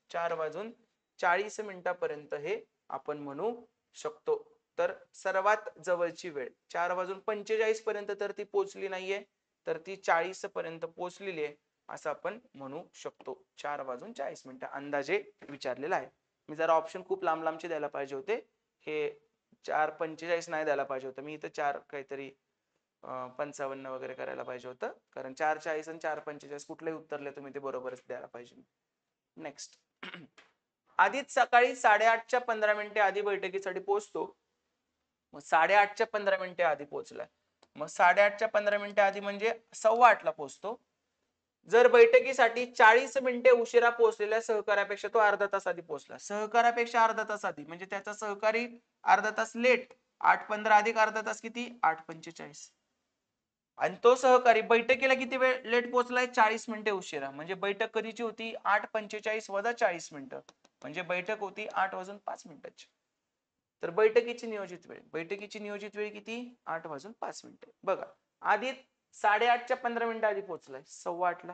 4:40 हे आपण म्हणू शकतो. तर सर्वात जवळची वेळ 4:45 पर्यंत तर ती पोहोचली नाहीये, तर ती 40 पर्यंत पोहोचलेली आहे असं आपण म्हणू शकतो. 4:40 अंदाजे विचारलेला आहे. मी जरा ऑप्शन खूप लांब लांबचे द्यायला पाहिजे होते. हे 4:45 नाही द्यायला पाहिजे होतं. मी इथं 4 काहीतरी 55 वगैरे करायला पाहिजे होतं. कारण 4:40 आणि 4:45 कुठलंही उत्तरले तुम्ही ते बरोबरच द्यायला पाहिजे. नेक्स्ट. आधीच सकाळी 8:30 आधी बैठकीसाठी पोहोचतो. मग 8:30 आधी पोहोचलाय. मग 8:30 आधी म्हणजे 7:15 पोहोचतो. जर बैठकीसाठी 40 मिनिटे उशिरा पोहोचलेल्या सहकार्यापेक्षा तो अर्धा तास आधी पोहोचला. सहकार्यापेक्षा अर्धा तास आधी म्हणजे त्याचा सहकारी अर्धा तास लेट. 8:15 अधिक अर्धा तास किती? 8:45. आणि तो सहकारी बैठकीला किती वेळ लेट पोहोचलाय? 40 मिनिटे उशिरा. म्हणजे बैठक कधीची होती? 8:45 वजा 40 मिनिटं. म्हणजे बैठक होती 8:05 तर बैठकीची नियोजित वेळ किती? 8:05. बघा आधी 8:30 आधी पोहोचलाय 7:15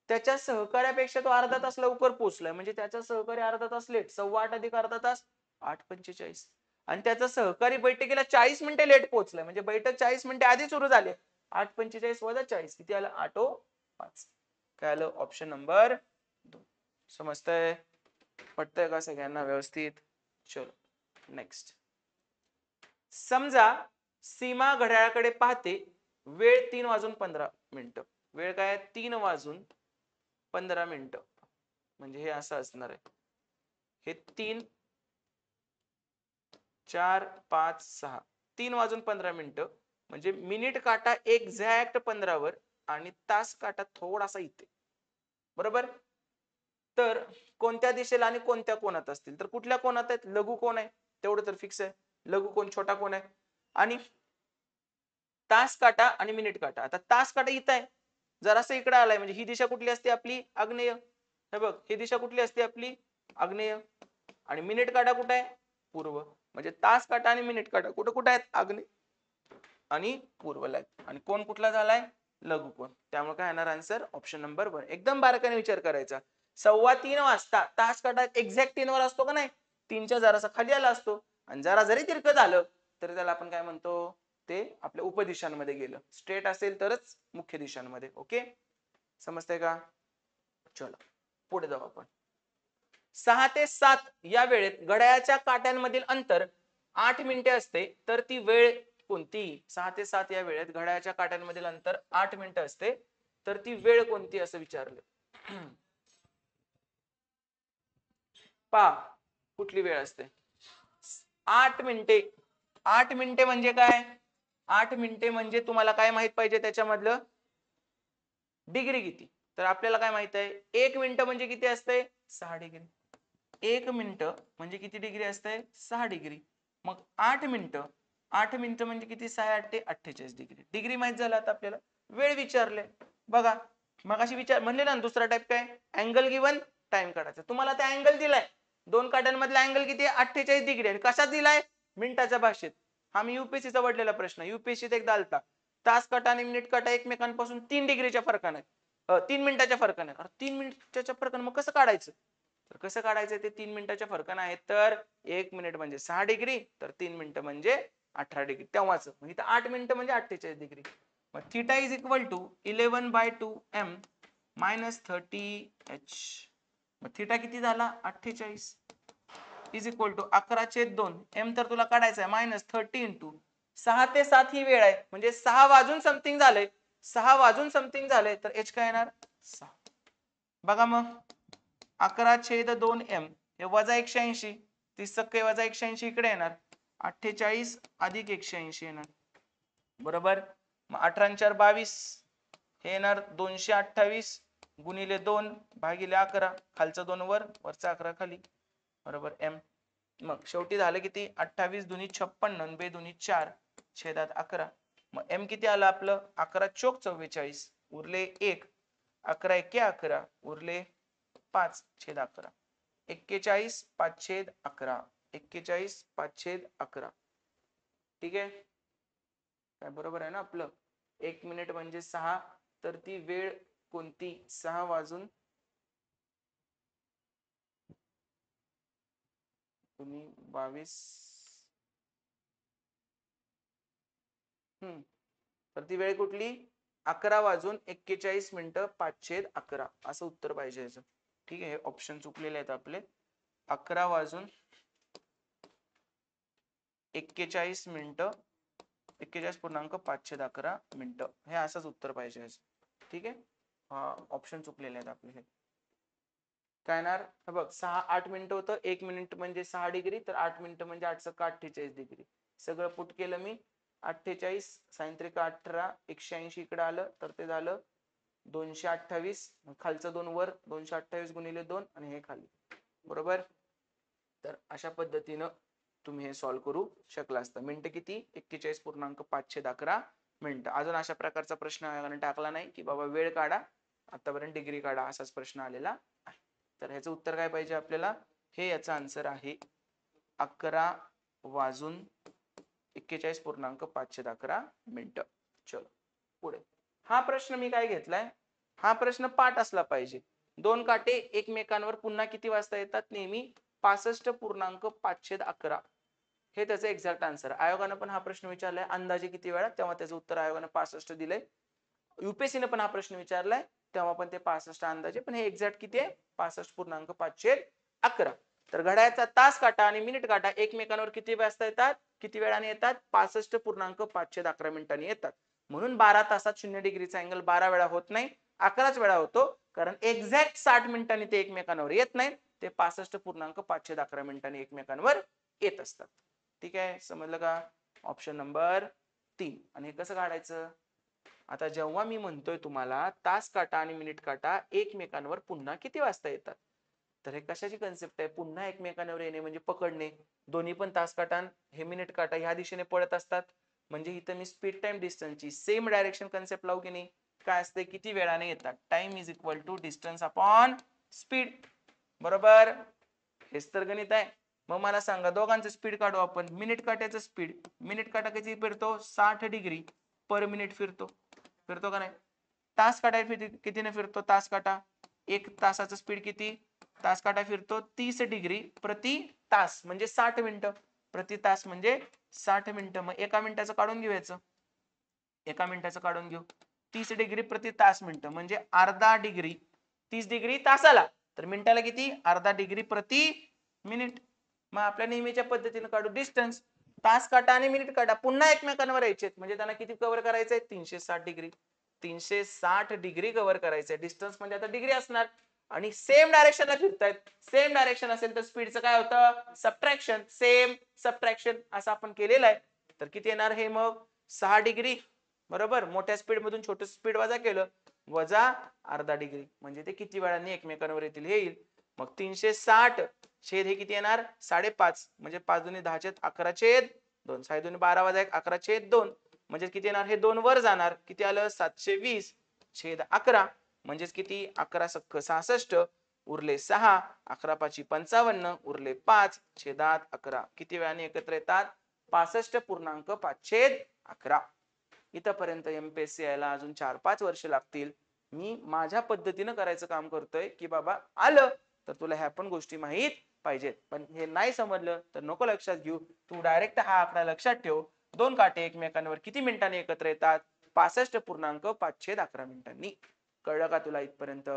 त्याच्या सहकार्यापेक्षा तो अर्धा तास लवकर पोहोचलाय म्हणजे त्याचा सहकारी अर्धा तास लेट. 7:15 अधिक अर्धा तास 8:45 आणि त्याचा सहकारी बैठकीला 40 मिनिटे लेट पोहोचलाय म्हणजे बैठक 40 मिनिटे आधी सुरू झाली. 8:45 वजा 40 किती आलं? 8:05. काय आलं? Option number 2. समजतंय? पटतंय का सगळ्यांना व्यवस्थित? चलो नेक्स्ट. समजा सीमा घड्याळाकडे पाहते. वेळ 3:15. वेळ काय? 3:15 म्हणजे हे असं असणार आहे. हे 3, 4, 5, 6 3:15 म्हणजे मिनिट काटा एक्झॅक्ट 15 वर आणि तास काटा थोडासा इथे. बरोबर. तर कोणत्या दिशेला आणि कोणत्या कोणात असतील? तर कुठल्या कोणात आहेत? लघु कोण आहे तेवढं तर फिक्स आहे. लघु कोण छोटा कोण आहे आणि तास काटा आणि मिनिट काटा. आता तास काटा इथं आहे जरासं इकडे आलाय म्हणजे ही दिशा कुठली असते आपली? आग्नेय. हे बघ, ही दिशा कुठली असते आपली? आग्नेय. आणि मिनिट काटा कुठे आहे? पूर्व. म्हणजे तास काटा आणि मिनिट काटा कुठे कुठे आहेत? आग्नेय आणि पूर्वला आहेत. आणि कोण कुठला झालाय? लघुकोण. त्यामुळे काय येणार आन्सर? Option number 1. एकदम बारकाईने विचार करायचा. 3:15 वाजता तास काटा एक्झॅक्ट 3 वर असतो का नाही? 3च्या जरासा खाली आला असतो. आणि जरा जरी तिरकं झालं तर त्याला आपण काय म्हणतो? ते आपल्या उपदिशांमध्ये गेलं. स्ट्रेट असेल तरच मुख्य दिशांमध्ये. ओके, समजतंय का? चलो पुढे जाऊ आपण. 6 ते 7 या वेळेत घड्याळाच्या काट्यांमधील अंतर 8 मिनिटे असते, तर ती वेळ कोणती? 6 ते 7 या वेळेत घड्याळाच्या काट्यांमधील अंतर 8 मिनिटे असते, तर ती वेळ कोणती असं विचारलं. पहा कुठली वेळ असते? 8 मिनिटे. 8 मिनिटे म्हणजे काय? 8 मिनिटे म्हणजे तुम्हाला काय माहित पाहिजे त्याच्यामधलं? डिग्री किती? तर आपल्याला काय माहित आहे? 1 मिनिट म्हणजे किती असते? 6 डिग्री. 1 मिनिट म्हणजे किती डिग्री असते? 6 डिग्री. मग 8 मिनिट, 8 मिनिट म्हणजे किती? 6 8 48 डिग्री. डिग्री माहित झालं. आता आपल्याला वेळ विचारले. बघा मगाशी विचार म्हणले ना, दुसरा टाइप काय? अँगल गिवन टाइम काढायचा. तुम्हाला त्या अँगल दिलाय, दोन काट्यांमधला अँगल किती आहे? 48 डिग्री. आणि कशात दिलाय? मिनिटाच्या भाषेत. हा मी युपीएससीचा वडलेला प्रश्न, युपीएससीत एकदा आलता. तास काटा आणि मिनिट काटा एकमेकांपासून 3 डिग्रीच्या फरकाने, 3 मिनिटाच्या फरकाने. 3 मिनिटाच्या फरकाने मग कसं काढायचं? तर कसं काढायचं? ते 3 मिनिटाच्या फरकाने आहेत. तर 1 मिनिट म्हणजे 6 डिग्री, तर 3 मिनिट म्हणजे 18 डिग्री. तेव्हाच मग इथं 8 मिनिट म्हणजे 48 डिग्री. मग theta is equal to 11/2m minus 30h. मग थीटा किती झाला? 48 इज इक्वल टू 11/2. एम तर तुला काढायचा आहे मायनस 30 इंटू 6 ते 7 ही वेळ आहे, म्हणजे 6 वाजून समथिंग झालंय. 6 वाजून समथिंग झालंय, तर एच काय येणार? 6. बघा मग 11/2m हे वजा 180, 30 टक्के वजा 180 इकडे येणार. 48 अधिक 180 येणार. बरोबर. मग 18 22 हे येणार 228 गुणिले 2 भागिले 11. खालचं 2 वर, वरचा 11 खाली. बरोबर एम. मग शेवटी झालं किती? 28 दुनी 56 बे दुनी 4 छेदात 11. मग एम किती आलं आपलं? 11 चोक 44 उरले 1, 11 एके 11 उरले 5 छेद 11. 41 5 छेद 11. 41 5 छेद 11. ठीक आहे, काय बरोबर आहे ना आपलं? 1 मिनिट म्हणजे 6, तर ती वेळ कोणती? 6 वाजून तुम्ही 22. तर ती वेळ कुठली? 11 वाजून 41 मिनिटं 5 छेद 11 असं उत्तर पाहिजे याचं. ठीक आहे, ऑप्शन चुकलेले आहेत आपले. 11 वाजून 41 मिनिटं 41.5 छेद 11 मिनिटं, हे असंच उत्तर पाहिजे याचं. ठीक आहे, हा ऑप्शन चुकलेले आहेत आपले. हे काय येणार? बघ 6 8 मिनिटं होतं, 1 मिनिट म्हणजे 6 डिग्री, तर 8 मिनिटं म्हणजे 8 × 48 डिग्री. सगळं पुट केलं मी. 48 sin 3 18, 180 इकडे आलं तर ते झालं 228. खालचं 2 वर, 228 गुणिले 2 आणि हे खाली. बरोबर. तर अशा पद्धतीनं तुम्ही हे सॉल्व्ह करू शकला असता. मिनिट किती? 41.5 छेद 11 मिनिटं. अजून अशा प्रकारचा प्रश्न आयोगाने टाकला नाही की बाबा वेळ काढा, आतापर्यंत डिग्री काढा, असाच प्रश्न आलेला आहे. तर ह्याचं उत्तर काय पाहिजे आपल्याला? हे याचा आन्सर आहे 11 वाजून 41.5 छेद 11 मिनिटं. चलो पुढे. हा प्रश्न मी काय घेतलाय? हा प्रश्न पाठ असला पाहिजे. दोन काटे एकमेकांवर पुन्हा किती वाजता येतात? नेहमी 65.5 छेद 11. हे त्याचं एक्झॅक्ट आन्सर. आयोगानं पण हा प्रश्न विचारलाय अंदाजे किती वेळा, तेव्हा त्याचं उत्तर आयोगानं 65 दिलंय. युपीएससीने पण हा प्रश्न विचारलाय, तेव्हा पण ते 65 अंदाजे, पण हे एक्झॅक्ट किती आहे? 65.5 छेद 11. तर घड्याळाचा तास काटा आणि मिनिट काटा एकमेकांवर किती वाजता येतात? किती वेळाने येतात? 65.5 छेद 11 मिनिटांनी येतात. म्हणून 12 तासात 0 डिग्रीचा अँगल 12 वेळा होत नाही, 11च वेळा होतो. कारण एक्झॅक्ट 60 मिनिटांनी ते एकमेकांवर येत नाहीत, ते 65.5 छेद 11 मिनिटांनी एकमेकांवर येत असतात. ठीक आहे, समजलं का? Option number 3. आणि हे कसं काढायचं? आता जेव्हा मी म्हणतोय तुम्हाला तास काटा आणि मिनिट काटा एकमेकांवर पुन्हा किती वाजता येतात, तर हे कशाची कन्सेप्ट आहे? पुन्हा एकमेकांवर येणे म्हणजे पकडणे. दोन्ही पण तास काटा हे मिनिट काटा ह्या दिशेने पळत असतात, म्हणजे इथं मी स्पीड टाइम डिस्टन्सची सेम डायरेक्शन कन्सेप्ट लावू की नाही? काय असते? किती वेळाने येतात? Time is equal to distance upon speed. बरोबर, हेच तर गणित आहे. मग मला सांगा दोघांचं स्पीड काढू आपण. मिनिट काट्याचं स्पीड, मिनिट काटा किती फिरतो 60 डिग्री पर मिनिट फिरतो. फिरतो का नाही? तास काटा कितीने फिरतो तास काटा? एक तासाचं स्पीड किती? तास काटा फिरतो 30 डिग्री प्रति तास म्हणजे 60 मिनिटं. प्रति तास म्हणजे 60 मिनिटं. मग एका मिनिटाचं काढून घेऊ याचं. एका मिनिटाचं काढून घेऊ. 30 डिग्री प्रति तास मिनिटं म्हणजे अर्धा डिग्री. 30 डिग्री तासाला, तर मिनिटाला किती? अर्धा डिग्री प्रति मिनिट. मग आपल्या नेहमीच्या पद्धतीने काढू डिस्टन्स. तास काटा आणि मिनिट काटा पुन्हा एकमेकांवर यायचे म्हणजे त्यांना किती कव्हर करायचंय? 360 डिग्री. 360 डिग्री कव्हर करायचंय. डिस्टन्स म्हणजे आता डिग्री असणार आणि सेम डायरेक्शनला फिरतायत. सेम डायरेक्शन असेल तर स्पीडचं काय होतं? सबट्रॅक्शन. सेम सबट्रॅक्शन असं आपण केलेलं आहे. तर किती येणार हे मग? 6 डिग्री. बरोबर, मोठ्या स्पीड मधून छोटं स्पीड वजा केलं, वजा अर्धा डिग्री म्हणजे ते किती वेळांनी एकमेकांवर येतील हे येईल. मग 360 छेद हे किती येणार? 5.5 म्हणजे 5 दुनी 10 छेद 11 छेद 2. 6 दुनी 12 वजा 1 11 छेद 2 म्हणजे किती येणार? हे 2 वर जाणार. किती आलं? 720 छेद 11 म्हणजेच किती? 11 सक्क 66 उरले 6, 11 पाची 55 उरले 5 छेदात 11. किती वेळाने एकत्र येतात? 65.5 छेद 11. इथपर्यंत एमपीएससी यायला अजून 4-5 वर्ष लागतील. मी माझ्या पद्धतीनं करायचं काम करतोय की बाबा आलं तर तुला ह्या पण गोष्टी माहित पाहिजेत. पण हे नाही समजलं तर नको लक्षात घेऊ. तू डायरेक्ट हा आकडा लक्षात ठेव. दोन काटे एकमेकांवर किती मिनिटांनी एकत्र येतात? 65.5 छेद 11 मिनिटांनी. कळलं का तुला इथपर्यंत?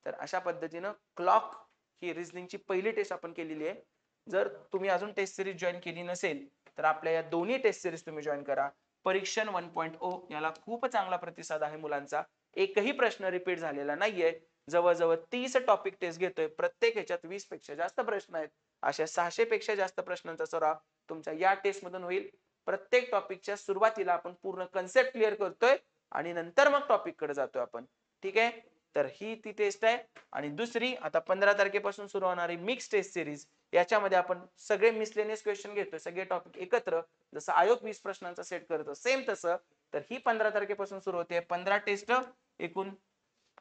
तर अशा पद्धतीनं क्लॉक ही रिझनिंगची पहिली टेस्ट आपण केलेली आहे. जर तुम्ही अजून टेस्ट सिरीज जॉईन केली नसेल तर आपल्या या दोन्ही टेस्ट सिरीज तुम्ही जॉईन करा. परीक्षण 1.0 याला खूप चांगला प्रतिसाद आहे मुलांचा. एकही प्रश्न रिपीट झालेला नाहीये. जवळजवळ 30 टॉपिक टेस्ट घेतोय. प्रत्येक ह्याच्यात 20 पेक्षा जास्त प्रश्न आहेत. अशा 600 पेक्षा जास्त प्रश्नांचा सराव तुमच्या या टेस्ट मधून होईल. प्रत्येक टॉपिकच्या सुरुवातीला आपण पूर्ण कन्सेप्ट क्लिअर करतोय आणि नंतर मग टॉपिक कडे जातोय आपण. ठीक आहे, तर ही ती टेस्ट आहे. आणि दुसरी आता 15 तारखेपासून सुरू होणारी मिक्स टेस्ट सिरीज, याच्यामध्ये आपण सगळे मिसलेनियस क्वेश्चन घेतोय. सगळे टॉपिक एकत्र, जसं आयोग 20 प्रश्नांचा सेट करतो सेम तसं. तर ही 15 तारखेपासून सुरू होते. 15 टेस्ट, एकूण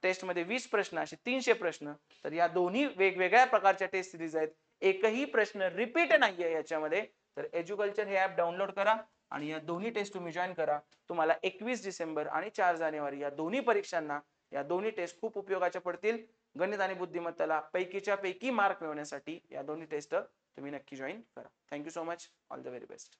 टेस्ट मध्ये 20 प्रश्न, असे 300 प्रश्न. तर या दोन्ही वेगवेगळ्या प्रकारच्या टेस्ट सिरीज आहेत. एकही प्रश्न रिपीट नाहीये याच्यामध्ये. तर एज्युकल्चर हे ऍप डाउनलोड करा आणि या दोन्ही टेस्ट तुम्ही जॉईन करा. तुम्हाला 21 डिसेंबर आणि 4 जानेवारी या दोन्ही परीक्षांना या दोन्ही टेस्ट खूप उपयोगाच्या पडतील. गणित आणि बुद्धिमत्ताला पैकीच्या पैकी मार्क मिळवण्यासाठी या दोन्ही टेस्ट तुम्ही नक्की जॉईन करा. Thank you so much. All the very best.